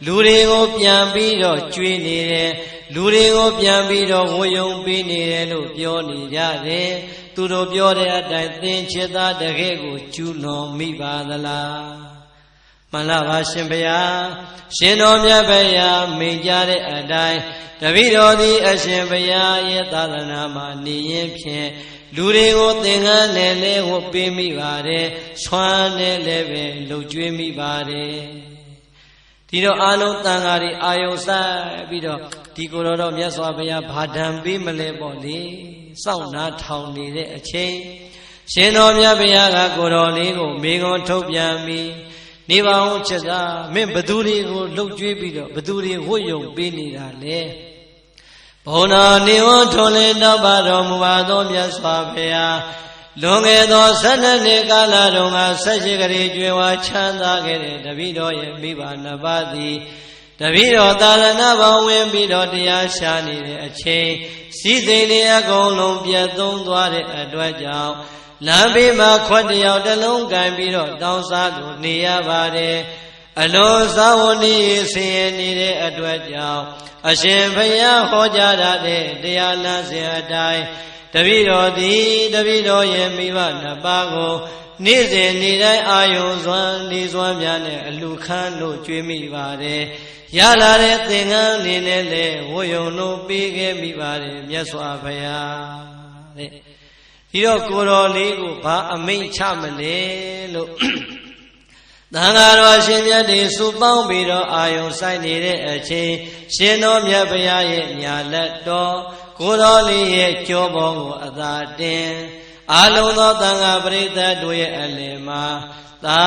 လူတွေကိုပြန်ပြီးတော့ကျွေးနေတယ်လူတွေကိုပြန်ပြီးတော့ဝယုံပေးနေတယ်လို့ပြောနေကြတယ်သူတို့ပြောတဲ့အတိုင်းသင်ချစ်သားတကယ်ကိုကျူးလွန်မိပါသလားမှန်လားပါရှင်ဘုရားရှင်တော်မြတ်ဘုရားမိန့်ကြားတဲ့အတိုင်းတပည့်တော်သည်အရှင်ဘုရားရဲ့သာသနာမှာနေရင်ဖြင့်လူတွေကိုသင်္ကန်းနဲ့လည်းဝတ်ပေးမိပါတယ်ဆွမ်းနဲ့လည်းပဲလှုပ်ကြွေးမိပါတယ်ဒီတော့အာလုံးတန်ဃာတွေအာယုံဆိုင်ပြီးတော့ဒီကိုယ်တော်မြတ်စွာဘုရားဘာဒံပေးမလဲပေါ့လေစောင့်နာထောင်နေတဲ့အချိန် ရှင်တော်မြတ်ဗျာကကိုတော်လေးကိုမိဂွန်ထုတ်ပြန်ပြီးနေပါဦးချက်သားမင်းဘသူတွေကိုလှုပ်ကြွေးပြီးတော့ဘသူတွေဝှယုံပေးနေတာလဲဘုံတော်နေဝထွန်လင်းတော့ပါတော်မူပါသောမြတ်စွာဘုရားလွန်ခဲ့သော12နှစ်ကာလတုန်းက18ကလေးကျွေဝါချမ်းသာခဲ့တဲ့တပည့်တော်ရဲ့မိဘနှစ်ပါးသည်တပည့်တော်သာရဏဘောင်ဝင်ပြီးတော့တရားရှာနေတဲ့အချိန်စည်းစိမ်တွေအကုန်လုံးပြတ်သုံးသွားတဲ့အတွက်ကြောင့်လမ်းဘေးမှာခွက်တယောက်တစ်လုံးကန်ပြီးတော့တောင်းစားလို့နေရပါတယ်အလွန်သာဝနေဆင်းရဲနေတဲ့အတွက်ကြောင့်အရှင်ဘုရားဟောကြားတဲ့တရားလမ်းစဉ်အတိုင်းတပည့်တော်သည်တပည့်တော်ရဲ့မိဘနှစ်ပါးကိုနေ့စဉ်နေ့တိုင်းအာယုံစွမ်းနေစွမ်းများနဲ့အလူခန်းလို့ကြွေးမိပါတယ်ရလာတဲ့သင်္ကန်းနေနဲ့လေဝှယုံလို့ပေးခဲ့မိပါတယ်မြတ်စွာဘုရားတဲ့ဒီတော့ကိုတော်လေးကိုဘာအမိန့်ချမလဲလို့သံဃာတော်ရှင်မြတ်တွေစုပေါင်းပြီးတော့အာယုံဆိုင်နေတဲ့အချိန်ရှင်တော်မြတ်ဘုရားရဲ့ညာလက်တော်ကိုတော်လေးရဲ့ကြောပေါ်ကိုအသာတင်အာလုံးသောသံဃာပရိသတ်တို့ရဲ့အလယ်မှာသာ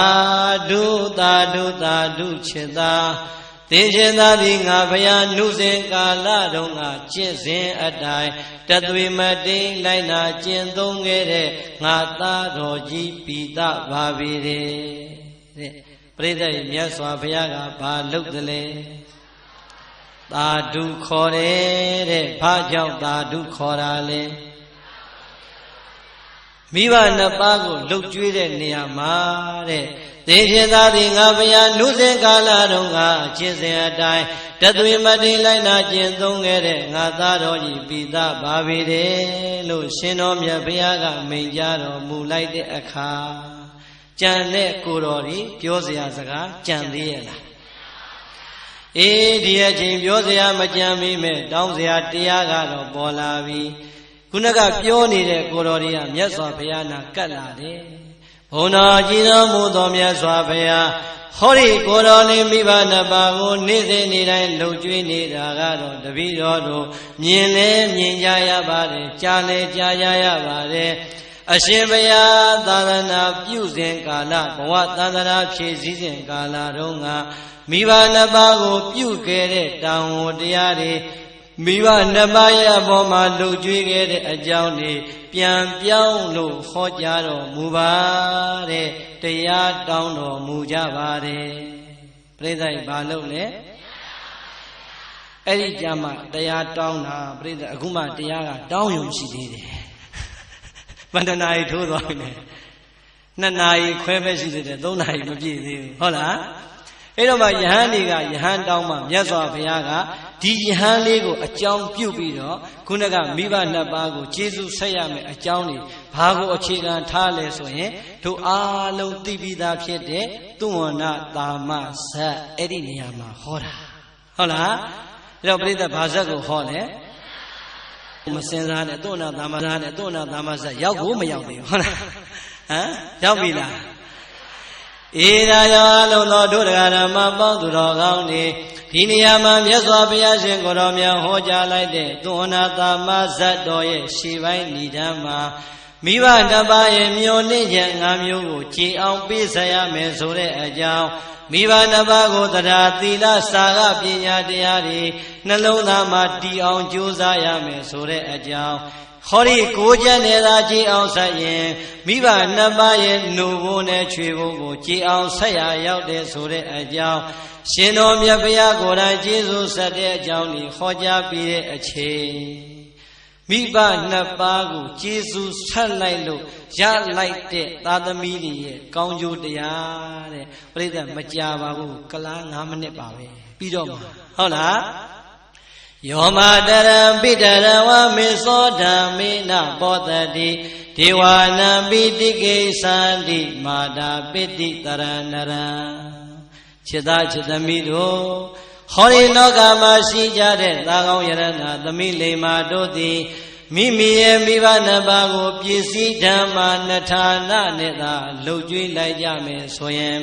ဓုသာဓုသာဓုချစ်သာသင်္ချင်သာသည်ငါဘုရားနှုစဉ်ကာလတုန်းကကျင့်စဉ်အတိုင်းတသွေမတိန်လိုက်နာကျင့်သုံးခဲ့တဲ့ငါသားတော်ကြီးပိသပါပေတဲ့ပရိသတ်မြတ်စွာဘုရားကဘာလုပ်တယ်လဲသာဓုခေါ်တယ်တဲ့ဘာကြောင့်သာဓုခေါ်တာလဲမိဘနှစ်ပါးကိုလှုပ်ကြွေးတဲ့နေရာမှာတဲ့သေရှင်သာသည်ငါဘုရားနှုစဉ်ကာလတုန်းကကျင့်စဉ်အတိုင်းတသွေမတိလိုက်နာကျင့်သုံးခဲ့တဲ့ငါသားတော်ကြီးပိသပါပေတယ်လို့ရှင်တော်မြတ်ဘုရားကမိန့်ကြားတော်မူလိုက်တဲ့အခါကြံတဲ့ကိုတော်ကြီးပြောစရာစကားကြံသေးရဲ့လားအေးဒီအချိန်ပြောစရာမကြံမိမဲ့တောင်းစရာတရားကတော့ပေါ်လာပြီခုနကပြောနေတဲ့ကိုတော်ကြီးကမြတ်စွာဘုရားနာကတ်လာတယ်ဘုံတော်ကြီးတော်မူသောမြတ်စွာဘုရားဟောဒီကိုတော်လေးမိဘနှစ်ပါးကိုနေ့စဉ်နေ့တိုင်းလှုပ်ကြွေးနေတာကတော့တပည့်တော်တို့မြင်လဲမြင်ကြရပါတယ်ကြားလဲကြားရရပါတယ်အရှင်ဘုရားသာသနာပြုစဉ်ကာလဘဝသန္တရာဖြည့်စည်းစဉ်ကာလတုန်းကမိဘနှစ်ပါးကိုပြုခဲ့တဲ့တန်ဝတရားတွေမိဘနှစ်ပါးရဲ့အပေါ်မှာလှုပ်ကြွေးခဲ့တဲ့အကြောင်းတွေပြန်ပြောင်းလို့ဟောကြားတော်မူပါတဲ့တရားတောင်းတော်မူကြပါတယ်ပြိဿိဘာလို့လဲအဲ့ဒီကြမှာတရားတောင်းတာပြိဿအခုမှတရားကတောင်းရုံရှိသေးတယ်ဘယ်နှနာရီထိုးသွားပြီလဲ2နာရီခွဲပဲရှိသေးတယ်3နာရီမပြည့်သေးဘူးဟုတ်လားအဲ့တော့မှယဟန်တွေကယဟန်တောင်းမှမြတ်စွာဘုရားကဒီယဟန်လေးကိုအကြောင်းပြုပြီးတော့ခုနကမိဘနှစ်ပါးကိုကျေးဇူးဆက်ရမယ်အကြောင်းတွေဘာကိုအခြေခံထားလဲဆိုရင်တို့အားလုံးသိပြီးသားဖြစ်တဲ့သုဝဏတာမဇတ်အဲ့ဒီနေရာမှာဟောတာဟုတ်လားအဲ့တော့ပြိဿဘာဇတ်ကိုဟောလဲမစင်စားနဲ့သုဝဏတာမဇတ်နဲ့သုဝဏတာမဇတ်ရောက်ကိုမရောက်သေးဘူးဟုတ်လားဟမ်ရောက်ပြီလားဧရာယောအလုံးသောဒုဒဂရမပေါင်းသူတော်ကောင်းတွေဒီနေရာမှာမြတ်စွာဘုရားရှင်ကိုတော်မြတ်ဟောကြားလိုက်တဲ့သုဝဏတာမဇတ်တော်ရဲ့ရှေ့ပိုင်းဏ္ဍာန်မှာမိဘတစ်ပါးရဲ့မျောနှင့်ချက်၅မျိုးကိုကြည်အောင်ပေးဆက်ရမယ်ဆိုတဲ့အကြောင်းမိဘနှစ်ပါးကိုတရားသီလစာကပညာတရားတွေနှလုံးသားမှာတည်အောင်ကြိုးစားရမယ်ဆိုတဲ့အကြောင်းဟောဒီကိုကျက်နေတာကြည်အောင်ဆက်ရင်မိဘနှစ်ပါးရဲ့နှုတ်ဘိုးနဲ့ချွေဘိုးကိုကြည်အောင်ဆက်ရရောက်တဲ့ဆိုတဲ့အကြောင်းရှင်တော်မြတ်ဘုရားကိုယ်တိုင်ကျေးဇူးဆက်တဲ့အကြောင်းကိုဟောကြားပြီးတဲ့အချိန်မိဘနှစ်ပါးကိုကျေးဇူးဆက်လိုက်လို့ရလိုက်တဲ့သာသမီတွေရဲ့ကောင်းကျိုးတရားတဲ့ပြိဿမကြပါဘူးကလား9မိနစ်ပါပဲပြီးတော့မှာဟုတ်လားယောမတရံပိတရဝမေသောဓမ္မေနပောတတိဒေဝနာပိတိကိသန္တိမာတာပိတိတရဏရံခြေသားခြေသမီးတို့ဟောဒီလောကမှာရှိကြတဲ့သာကောင်းယရဏသမီးလိမ္မာတို့သည်မိမိရဲ့မိဘနှစ်ပါးကိုပစ္စည်းဓမ္မနှစ်ဌာနနဲ့သာလှုပ်ကြွေးလိုက်ကြမယ်ဆိုရင်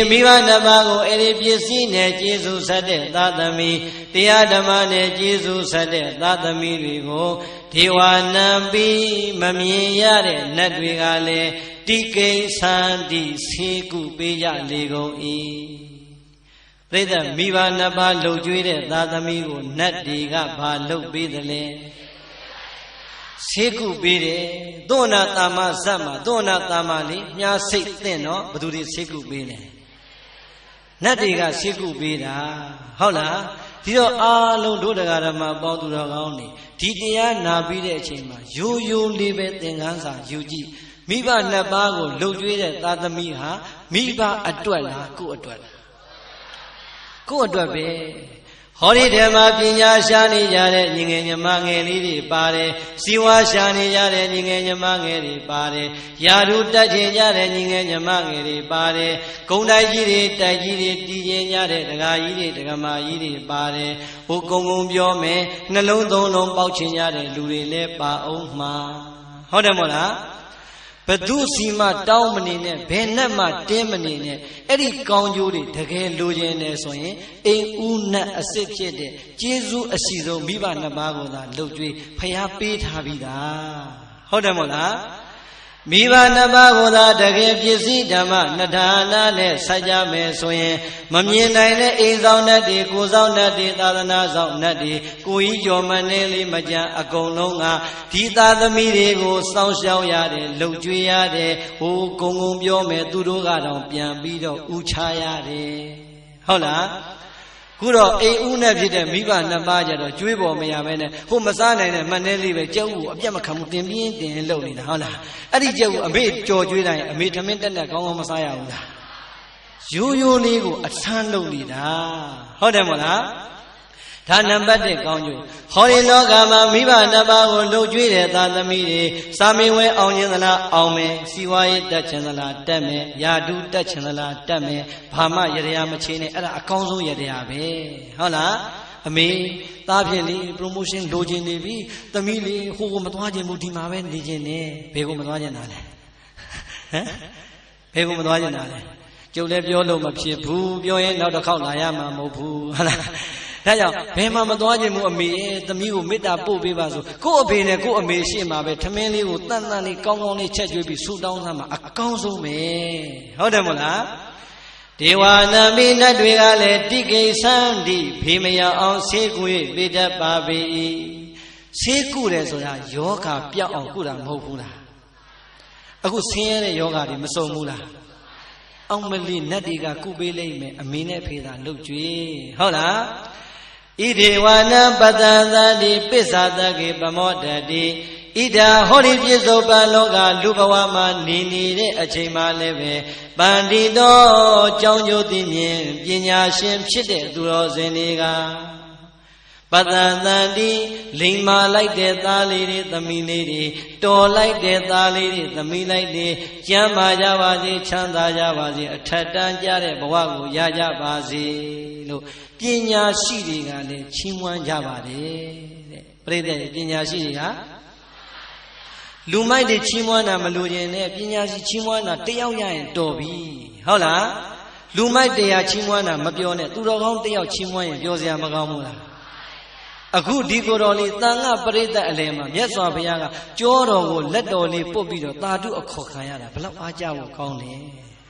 မိဘနှစ်ပါးကိုအဲ့ဒီပစ္စည်းနဲ့ကျေးဇူးဆက်တဲ့သာသမီတရားဓမ္မနဲ့ကျေးဇူးဆက်တဲ့သာသမီတွေကိုဒေဝနံပြီးမမြင်ရတဲ့နတ်တွေကလည်းတိကိသန္တိဆေကုပေးကြလေကုန်၏ပြိဿမိဘနှစ်ပါးလှုပ်ကြွေးတဲ့သာသမီကိုနတ်တွေကဘာလှုပ်ပေးသလဲဆေကုပေးတယ်သောနာတာမဇတ်မှာသောနာတာမလေးညာစိတ်သင့်တော့ဘသူတွေဆေကုပေးလဲနတ်တွေကဆေကုပေးတာဟုတ်လားဒီတော့အားလုံးတို့တရားဓမ္မပေါင်းသူတော်ကောင်းတွေဒီတရားနာပြီးတဲ့အချိန်မှာရိုးရိုးလေးပဲသင်္ကန်းစာယူကြည့်မိဘနှစ်ပါးကိုလှုပ်ကြွေးတဲ့သာသမီဟာမိဘအတွက်လားကိုယ့်အတွက်လားကိုယ့်အတွက်ပဲဟောဒီဓမ္မပညာရှာနေကြတဲ့ညီငယ်ညီမငယ်လေးတွေပါတယ်စီဝါရှာနေကြတဲ့ညီငယ်ညီမငယ်တွေပါတယ်ယာရုတက်ချင်ကြတဲ့ညီငယ်ညီမငယ်တွေပါတယ်ဂုံတိုက်ကြီးတွေတိုက်ကြီးတွေတည်ကျင်ကြတဲ့ဒကာကြီးတွေဒကာမကြီးတွေပါတယ်ဟိုကုံကုံပြောမယ်နှလုံးသုံးလုံးပေါက်ချင်ကြတဲ့လူတွေလည်းပါအောင်မှာဟုတ်တယ်မို့လားဘသူစီမတောင်းမနေနဲ့ဘယ်နဲ့မှတင်းမနေနဲ့အဲ့ဒီကောင်းကျိုးတွေတကယ်လိုချင်တယ်ဆိုရင်အိမ်ဦးနတ်အစစ်ဖြစ်တဲ့ကျေးဇူးအရှိဆုံးမိဘနှစ်ပါးကိုသာလှုပ်ကြွေးဖျားပေးထားပြီးသားဟုတ်တယ်မို့လားမိဘနှစ်ပါးကိုသာတကယ်ပစ္စည်းဓမ္မနထာနာနဲ့ဆက်ကြမယ်ဆိုရင်မမြင်နိုင်တဲ့အိမ်ဆောင်နှတ်တွေကိုယ်ဆောင်နှတ်တွေသာသနာဆောင်နှတ်တွေကိုကြီးကျော်မနေလေးမကြအကုန်လုံးကဒီသာသမီတွေကိုစောင့်ရှောက်ရတယ်လှုပ်ကြွေးရတယ်ဟိုကုံကုံပြောမယ်သူတို့ကတော့ပြန်ပြီးတော့ဥချရတယ်ဟုတ်လားခုတော့အိမ်ဦးနဲ့ဖြစ်တဲ့မိဘနှစ်ပါးကြတော့ကျွေးပေါ်မရဘဲနဲ့ဟိုမစားနိုင်တဲ့မနဲ့လေးပဲကြောက်ကိုအပြတ်မခံဘူးတင်ပြင်းတင်လှုပ်နေတာဟုတ်လားအဲ့ဒီကြောက်ကိုအမေကြော်ကျွေးတိုင်းအမေထမင်းတက်နဲ့ကောင်းကောင်းမစားရဘူးလားရိုးရိုးလေးကိုအဆန်းလုပ်နေတာဟုတ်တယ်မို့လားဒါနံပါတ်1ကောင်းကျိုးဟောဒီလောကမှာမိဘနှစ်ပါးကိုလှုပ်ကြွေးတဲ့သာသမီတွေစာမေဝဲအောင်ခြင်းသလားအောင်မယ်စီဝါရေးတက်ခြင်းသလားတက်မယ်ယာတုတက်ခြင်းသလားတက်မယ်ဘာမှရတရားမချင်းနဲ့အဲ့ဒါအကောင်းဆုံးရတရားပဲဟုတ်လားအမေသားဖြစ်လေ promotion လိုချင်နေပြီသမီးလေးဟိုကိုမသွားခြင်းဘူးဒီမှာပဲနေခြင်းနဲ့ဘယ်ကိုမသွားခြင်းတာလဲဟမ်ဘယ်ကိုမသွားခြင်းတာလဲကျုပ်လည်းပြောလို့မဖြစ်ဘူးပြောရင်နောက်တစ်ခေါက်လာရမှာမဟုတ်ဘူးဟုတ်လားဒါကြောင့်ဘယ်မှမသွားခြင်းဘူးအမေသမီးကိုမေတ္တာပို့ပေးပါဆိုကို့အဖေနဲ့ကို့အမေရှေ့မှာပဲထမင်းလေးကိုတန်တန်လေးကောင်းကောင်းလေးချက်ကျွေးပြီးဆူတောင်းသားမှာအကောင်းဆုံးပဲဟုတ်တယ်မို့လားဒေဝနာမိနတ်တွေကလည်းတိကိသန္တိဖေမယအောင်ဆေးကူ၍ပေးတတ်ပါပေ၏ဆေးကူတယ်ဆိုတာယောဂပြောက်အောင်ကုတာမဟုတ်ဘူးလားအခုဆင်းရဲတဲ့ယောဂတွေမစုံဘူးလားအောင်မလီနတ်တွေကကုပေးလိုက်မယ်အမေနဲ့ဖေသာလှုပ်ကြွေးဟုတ်လားဣဒေဝနာပတ္တသတိပစ္ဆာတကေပမောတတိဣဒာဟောဒီပြစ္ဆုတ်ပန်လောကလူဘဝမှာနေနေတဲ့အချိန်မှလည်းပဲပန္တိတော်ကြောင်းကျိုးသိမြင်ပညာရှင်ဖြစ်တဲ့သူတော်စင်တွေကပတ္တသတိလိမ္မာလိုက်တဲ့သားလေးတွေသမီးလေးတွေတော်လိုက်တဲ့သားလေးတွေသမီးလိုက်တွေကျမ်းမာကြပါစေချမ်းသာကြပါစေအထက်တန်းကြတဲ့ဘဝကိုရကြပါစေလို့ပညာရှိတွေကလည်းချီးမွမ်းကြပါတယ်တဲ့ပရိသတ်ပညာရှိတွေဟာလူမိုက်တွေချီးမွမ်းတာမလို့ခြင်းနဲ့ပညာရှိချီးမွမ်းတာတယောက်ရရင်တော်ပြီဟုတ်လားလူမိုက်တရားချီးမွမ်းတာမပြောနဲ့သူတော်ကောင်းတယောက်ချီးမွမ်းရင်ပြောစရာမကောင်းဘူးလားအခုဒီကိုယ်တော်လေးတန်ခါပရိသတ်အလယ်မှာမြတ်စွာဘုရားကကြောတော်ကိုလက်တော်လေးပုတ်ပြီးတော့သာဓုအခေါ်ခံရတာဘလောက်အားကြဖို့ကောင်းတယ်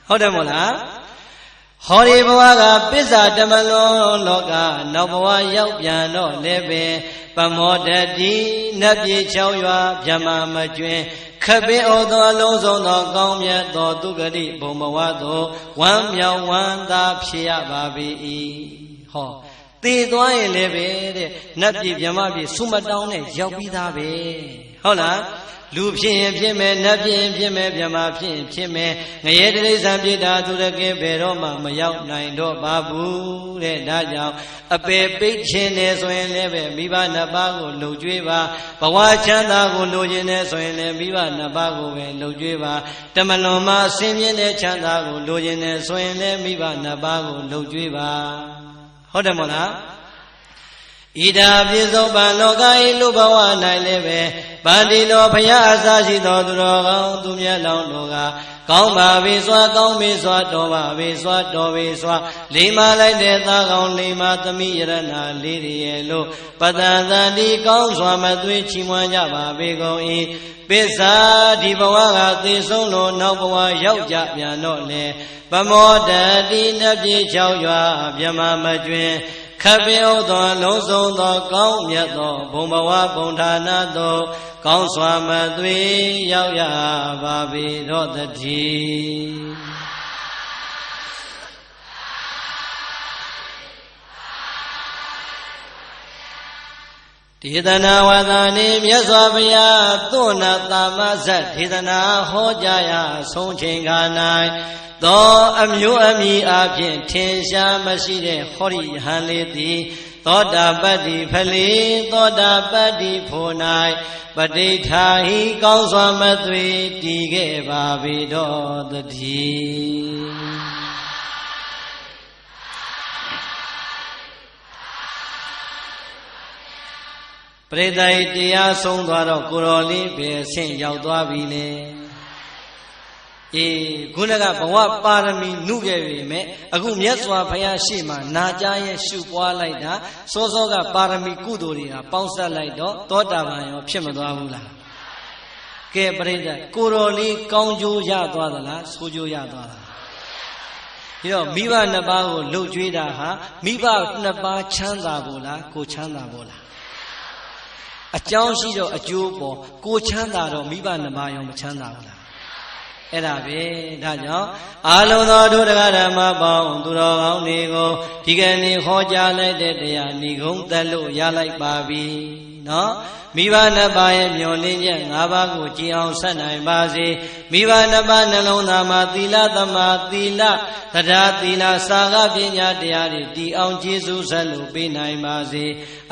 ဟုတ်တယ်မို့လားဟောဒီဘဝကပစ္စာဓမ္မလောကနောက်ဘဝရောက်ပြန်တော့လည်းပဲပမောတတိနတ်ပြည်6ရွာဗြဟ္မာမကျွင်ခပင်ဩသောအလုံးစုံသောကောင်းမြတ်သောသူဂတိဘုံဘဝသို့ဝမ်းမြောက်ဝမ်းသာဖြစ်ရပါ၏ဟောသေသွားရင်လည်းပဲတဲ့နတ်ပြည်ဗြဟ္မာပြည်ဆုမတောင်းနဲ့ရောက်ပြီးသားပဲဟုတ်လားလူဖြစ်ရင်ဖြစ်မယ်နတ်ဖြစ်ရင်ဖြစ်မယ်ဗြဟ္မာဖြစ်ရင်ဖြစ်မယ်ငရဲတိရစ္ဆာန်ဖြစ်တာသူတကယ်ဘယ်တော့မှမရောက်နိုင်တော့ပါဘူးတဲ့ဒါကြောင့်အပေပိတ်ခြင်းနဲ့ဆိုရင်လည်းပဲမိဘနှစ်ပါးကိုလှုပ်ကြွေးပါဘဝချမ်းသာကိုလိုချင်တယ်ဆိုရင်လည်းမိဘနှစ်ပါးကိုပဲလှုပ်ကြွေးပါတမလွန်မှာဆင်းရဲတဲ့ချမ်းသာကိုလိုချင်တယ်ဆိုရင်လည်းမိဘနှစ်ပါးကိုလှုပ်ကြွေးပါဟုတ်တယ်မို့လားဣ ဣဒာပိသောပံလောကဤလူဘဝ၌လည်းပဲဗန္တိတော်ဘုရားအစရှိသောသူတော်ကောင်းသူမြတ်လောင်းတို့ကကောင်းပါပြီစွာကောင်းပြီစွာတော်ပါပြီစွာတော်ပြီစွာလိမ္မာလိုက်တဲ့သားကောင်းလိမ္မာသမီးယရဏလေးရည်လို့ပတ္တန်တန်ဒီကောင်းစွာမသွေးချီးမွမ်းကြပါပေကုန်၏ပိစ္ဆာဒီဘဝကသေဆုံးလို့နောက်ဘဝရောက်ကြပြန်တော့လေပမောတတိနပြေ6ရွာမြမမကျွင်ခပ်ပင်ဥသောလုံးစုံသောကောင်းမြတ်သောဘုံဘဝဘုံဌာနသောကောင်းစွာမသွေရောက်ရပါပေတော့တည်းဒေသနာဝါဒနေမြတ်စွာဘုရားသွန်နာတာမဇတ်ဒေသနာဟောကြားရဆုံးချိန်ခါ၌သောအမျိုးအမည်အပြင်ထင်ရှားမရှိတဲ့ဟောရိယဟန်လေးသည်သောတာပတ္တိဖလေသောတာပတ္တိဖို့၌ပဋိဌာဟိကောင်းစွာမသွေတည်ခဲ့ပါပေတော့တည်းပရိသတ်တရားဆုံးသွားတော့ကိုတော်လေးပဲအဆင့်ရောက်သွားပြီလေခုနကဘဝပါရမီနုခဲ့ပြီမဲ့အခုမြတ်စွာဘုရားရှေ့မှာနာကြားရဲ့ရှုပွားလိုက်တာစောစောကပါရမီကုသိုလ်တွေဟာပေါင်းစပ်လိုက်တော့သောတာပန်ရောဖြစ်မသွားဘူးလားကဲပရိသတ်ကိုတော်လေးကောင်းကျိုးရသွားသလားဆိုးကျိုးရသွားလားဒီတော့မိဘနှစ်ပါးကိုလှုပ်ကြွေးတာဟာမိဘနှစ်ပါးချမ်းသာဖို့လားကိုချမ်းသာဖို့လားအကြောင်းရှိတော့အကျိုးပေါ်ကိုချမ်းသာတော့မိဘနှစ်ပါးရောမချမ်းသာဘူးလားအဲ့ဒါပဲဒါကြောင့်အာလုံးသောဒုဒကဓမ္မပေါင်းသူတော်ကောင်းတွေကိုဒီကနေ့ဟောကြားလိုက်တဲ့တရားဏိဂုံးသက်လို့ရလိုက်ပါပြီနော်မိဘနှစ်ပါးရဲ့မျှော်လင့်ချက်၅ပါးကိုကြည်အောင်ဆက်နိုင်ပါစေမိဘနှစ်ပါးနှလုံးသားမှာသီလသမာသီလတရားသီလစာကပညာတရားတွေတည်အောင်ကျေးဇူးဆက်လို့ပေးနိုင်ပါစေ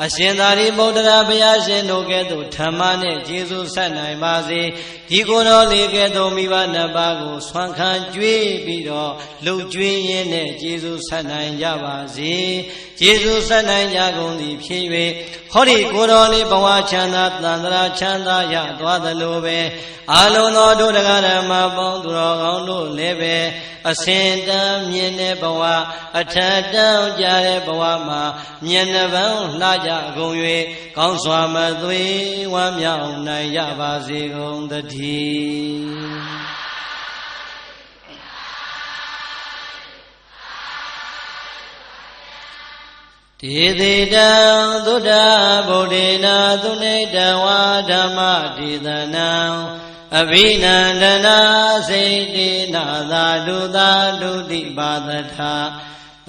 အရှင်သာရိပုတ္တရာဘုရားရှင်တို့ကဲ့သို့ဓမ္မနဲ့ကျေးဇူးဆက်နိုင်ပါစေဒီကိုယ်တော်လေးကဲ့သို့မိဘနှစ်ပါးကိုဆွမ်းခံကြွေးပြီးတော့လှုပ်ကြွေးရင်းနဲ့ကျေးဇူးဆက်နိုင်ကြပါစေကျေးဇူးဆက်နိုင်ကြကုန်သည်ဖြစ်၍ဟောဒီကိုယ်တော်လေးဘဝချမ်းသာသန္တရာချမ်းသာရသွားသလိုပဲအာလုံးသောဒုဒကဓမ္မပေါင်းသူတော်ကောင်းတို့လည်းပဲအစင်တန်းမြင်တဲ့ဘဝအထက်တန်းကြတဲ့ဘဝမှာမျက်နှာပန်းလှကြကုန်၍ကောင်းစွာမသွေဝမ်းမြောက်နိုင်ကြပါစေကုန်သတည်းဒေသေတံသုဒ္ဓဗုဒ္ဓေနာသုနေတဝါဓမ္မဒေသနံအဘိနန္ဒနာစေတေနာသာဓုသာဓုတိပါဒထာ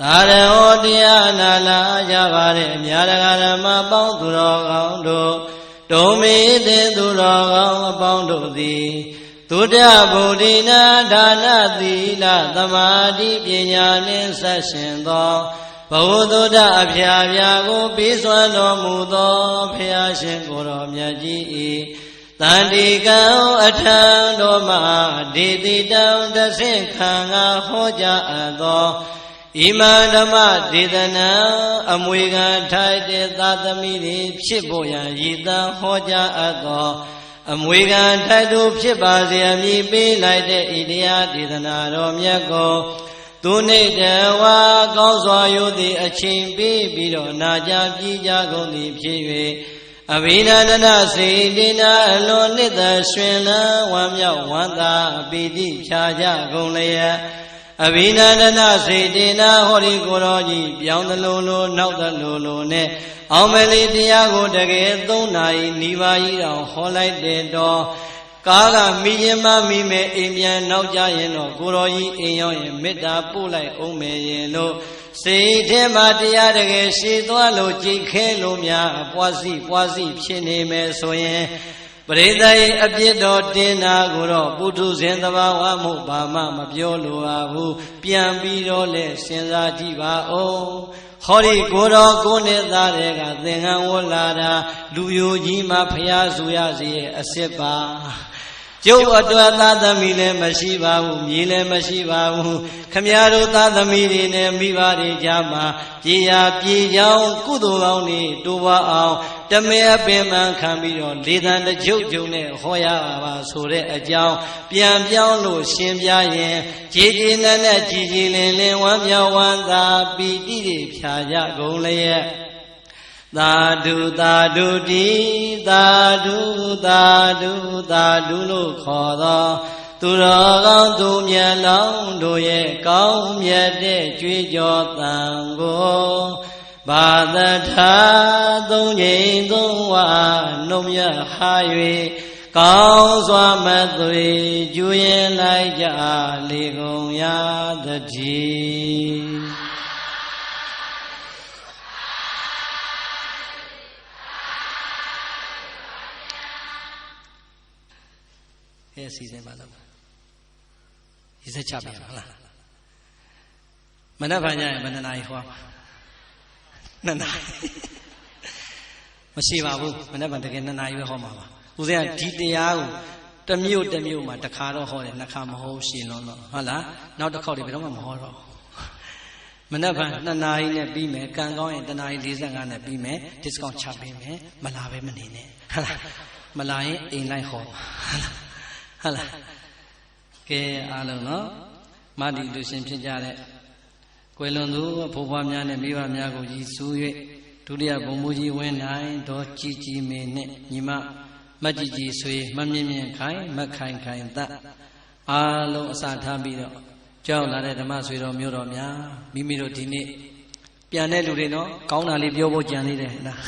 သာရဟောတရားနာလာကြပါတဲ့အများတရားဓမ္မပေါင်းသူတော်ကောင်းတို့ဒုံမေတေသူတော်ကောင်းအပေါင်းတို့သည်သုဒ္ဓဗုဒ္ဓေနာဒါနသီလသမာဓိပညာနှင့်ဆက်ရှင်သောဘဝသုဒ္ဓအဖျားဖျားကိုပေးစွမ်းတော်မူသောဘုရားရှင်ကိုယ်တော်မြတ်ကြီး၏တန်တိကံအထံတော်မှာဒေတိတံတဆင့်ခံငါဟောကြားအပ်သောဣမံဓမ္မဒေသနာအမွေခံထိုက်တဲ့သာသမီတွေဖြစ်ပေါ်ရန်ရည်တံဟောကြားအပ်သောအမွေခံထိုက်သူဖြစ်ပါစေအမည်ပေးလိုက်တဲ့ဣတရားဒေသနာတော်မြတ်ကိုသူနေတဝါကောင်းစွာယုသည်အချိန်ပေးပြီးတော့နာကြပြည်ကြကုန်သည်ဖြစ်၍အဘိနန္ဒနာစေတေနာအလွန်နှစ်သက်ရွှင်လန်းဝမ်းမြောက်ဝမ်းသာပီတိဖြာကြကုန်လျက်အဘိနန္ဒနာစေတေနာဟောဒီကိုယ်တော်ကြီးပြောင်းသလိုလိုနောက်သလိုလိုနဲ့အောင်မလေးတရားကိုတကယ်3 နာရီနီးပါးကြီးတောင်ဟောလိုက်တဲ့တော့ကားကမိရင်မမိမဲ့အိမ်ပြန်နောက်ကြရင်တော့ကိုတော်ကြီးအိမ်ရောက်ရင်မေတ္တာပို့လိုက်အောင်မယ်ရင်လို့စိတ်ထဲမှာတရားတကယ်ရှိသွားလို့ကြိတ်ခဲလို့များပွားစီဖြစ်နေမယ်ဆိုရင်ပရိသတ်ရဲ့အပြစ်တော်တင်တာကိုတော့ပုထုဇဉ်သဘာဝမှုဘာမှမပြောလိုပါဘူးပြန်ပြီးတော့လဲစဉ်းစားကြည့်ပါဦးဟောဒီကိုတော်ကိုနဲ့သားတွေကသင်္ကန်းဝတ်လာတာလူယိုကြီးမှဖျားဆူရစီရဲ့အစစ်ပါ ကျုပ်အတွက်သားသမီးလည်းမရှိပါဘူးမြေလည်းမရှိပါဘူးခမည်းတော်သားသမီးတွေနဲ့မိဘတွေကြားမှာပြေရပြေကြောင်းကုသိုလ်ကောင်းတွေတိုးပွားအောင်တမဲအပင်မှန်ခံပြီးတော့လေသံတကြုတ်ကြုံနဲ့ဟောရပါဆိုတဲ့အကြောင်းပြန်ပြောင်းလို့ရှင်းပြရင်ကြည်ကြည်နက်နက်ကြည်ကြည်လင်လင်ဝမ်းမြောက်ဝမ်းသာပီတိတွေဖြာကြကုန်လျက်သာဓုသာဓုတိသာဓုသာဓုသာဓုလို့ခေါ်သောသူတော်ကောင်းသူမြတ်လောင်းတို့ရဲ့ကောင်းမြတ်တဲ့ကြွေးကြော်သံကိုဘာသထာသုံးချိန်သုံးဝနှုတ်မြဟာ၍ကောင်းစွာမသွေကျွရင်လိုက်ကြလေကုန်ရသတည်းအဲစီစဉ်ပါတော့ဒီစက်ချပြပါလားမနက်ဖြန်ကျရင်ဘယ်နှစ်နာရီဟောပါ2 နာရီမရှိပါဘူးမနက်ဖြန်တကယ်2 နာရီပဲဟောမှာပါဦးဇင်းကဒီတရားကိုတစ်မြို့မှာတစ်ခါတော့ဟောတယ်2 ခါမဟုတ်ရှင်လုံးတော့ဟုတ်လားနောက်တစ်ခေါက်တွေဘယ်တော့မှမဟောတော့မနက်ဖြန်2 နာရီနဲ့ပြီးမယ်ကံကောင်းရင်1 နာရီ 45နဲ့ပြီးမယ် discount ချပေးမယ်မလာပဲမနေနဲ့ဟုတ်လားမလာရင်အိမ်လိုက်ဟောဟုတ်လားကဲအားလုံးနော်မတည်လူရှင်ဖြစ်ကြတဲ့ကွယ်လွန်သူဘိုးဘွားများနဲ့မိဘများကိုရည်စူး၍ဒုတိယဘုံမူကြီးဝင်းနိုင်တော်ကြည်ကြည်မေနဲ့ညီမမတ်ကြည်ကြည်ဆွေမမြင့်မြင့်ခိုင်မခိုင်ခိုင်သက်အားလုံးအစာထားပြီးတော့ကြောက်လာတဲ့ဓမ္မဆွေတော်မျိုးတော်များမိမိတို့ဒီနေ့ပြန်တဲ့လူတွေနော်ကောင်းတာလေးပြောဖို့ကြံသေးတယ်လား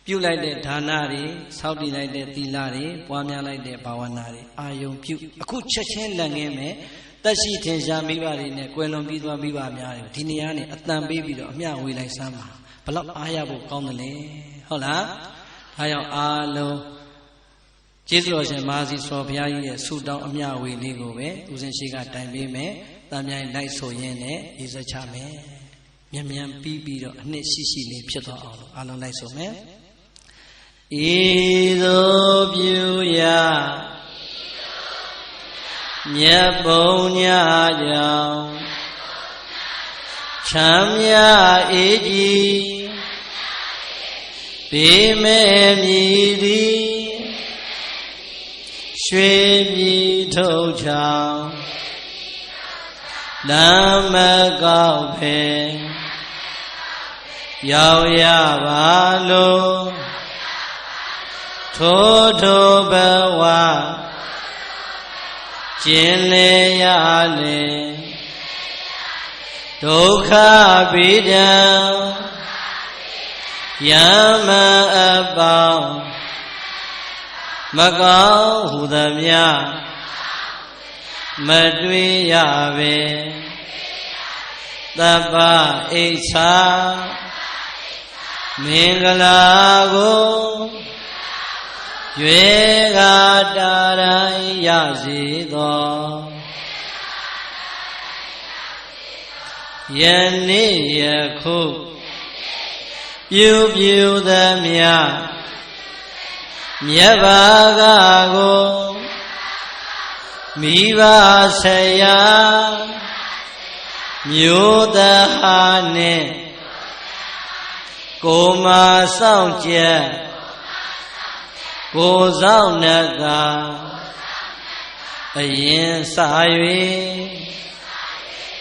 ပြုလိုက်တဲ့ဒါနတွေစောင့်တည်လိုက်တဲ့သီလတွေပွားများလိုက်တဲ့ဘာဝနာတွေအာယုံပြုအခုချက်ချင်းလက်ငင်းမယ်တက်ရှိထင်ရှားမိဘတွေနဲ့ကွယ်လွန်ပြီးသွားမိဘများတွေဒီနေရာနဲ့အတန်ပေးပြီးတော့အမျှဝေလိုက်စမ်းပါဘလောက်အားရဖို့ကောင်းတယ်လေဟုတ်လားဒါကြောင့်အားလုံးကျေးဇူးတော်ရှင်မဟာစီစောဘုရားကြီးရဲ့ဆုတောင်းအမျှဝေလေးကိုပဲဦးဇင်းရှိကတိုင်ပေးမယ်တန်မြိုင်လိုက်ဆိုရင်းနဲ့ရေးစချမယ်မြန်ပြီးတော့အနှစ်ရှိလေးဖြစ်သွားအောင်အားလုံးလိုက်ဆိုမယ်ဤသို့ပြုရာမြတ်ဘုံညာကြောင့်ချမ်းမြအေးကြီးဘေးမဲ့မြည်သည်ရွှေပြည်ထုတ်ချောင်းလမ်းမကောက်ဖဲရောက်ရပါလို့ထိုဘဝကျင်လေရလေဒုက္ခပိဒံယမအပေါင်းမကောင်းဟုသမျှမတွေ့ရပေသဗ္ဗအိဋ္ဌာမင်္ဂလာကိုရွေကတာတိုင်းရစေသောယနေ့ယခုပြုသမျှမြတ်ဘာကကိုမိဘဆရာမျိုးသားဟာနှင့်ကိုမဆောင်ကျက်ကိုဆောင်နကအရင်စာ၍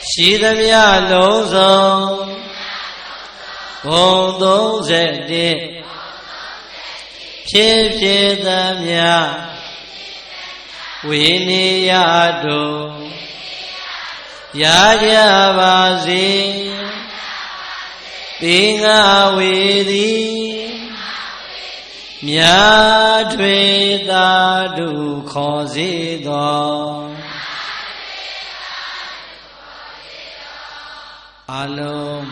ရှိသမျှလုံးစုံဘုံ31ဖြစ်သမျှဝိနိယတို့ရကြပါစေသင်္ဃဝေသည်မြတ်ထွေသာဓုခေါ်စေသောအလုံး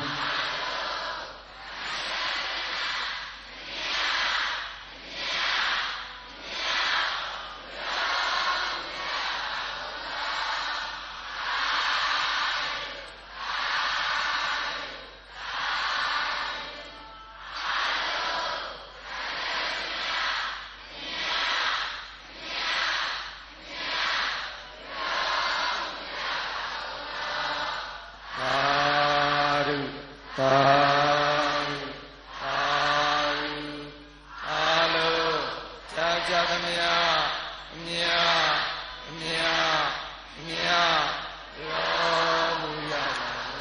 သာအာလုံးကြာသမျှအမြရောမူရပါလ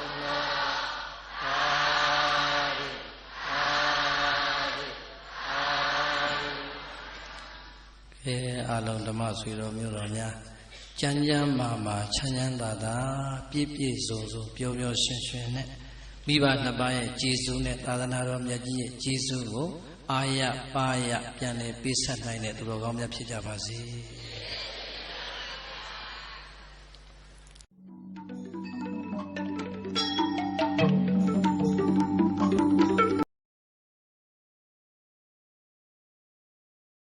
ုံးအားလုံးဓမ္မဆွေတော်မျိုးတော်များကျမ်းကျမ်းမာချမ်းသာသာပြည့်ပြည့်စုံစုံပျော်ပျော်ရွှင်ရွှင်နဲ့မိဘနှစ်ပါးရဲ့ကျေးဇူးနဲ့သာသနာတော်မြတ်ကြီးရဲ့ကျေးဇူးကိုအာရပါရပြန်လည်ပေးဆက်နိုင်တဲ့သူတော်ကောင်းများဖြစ်ကြပါစေ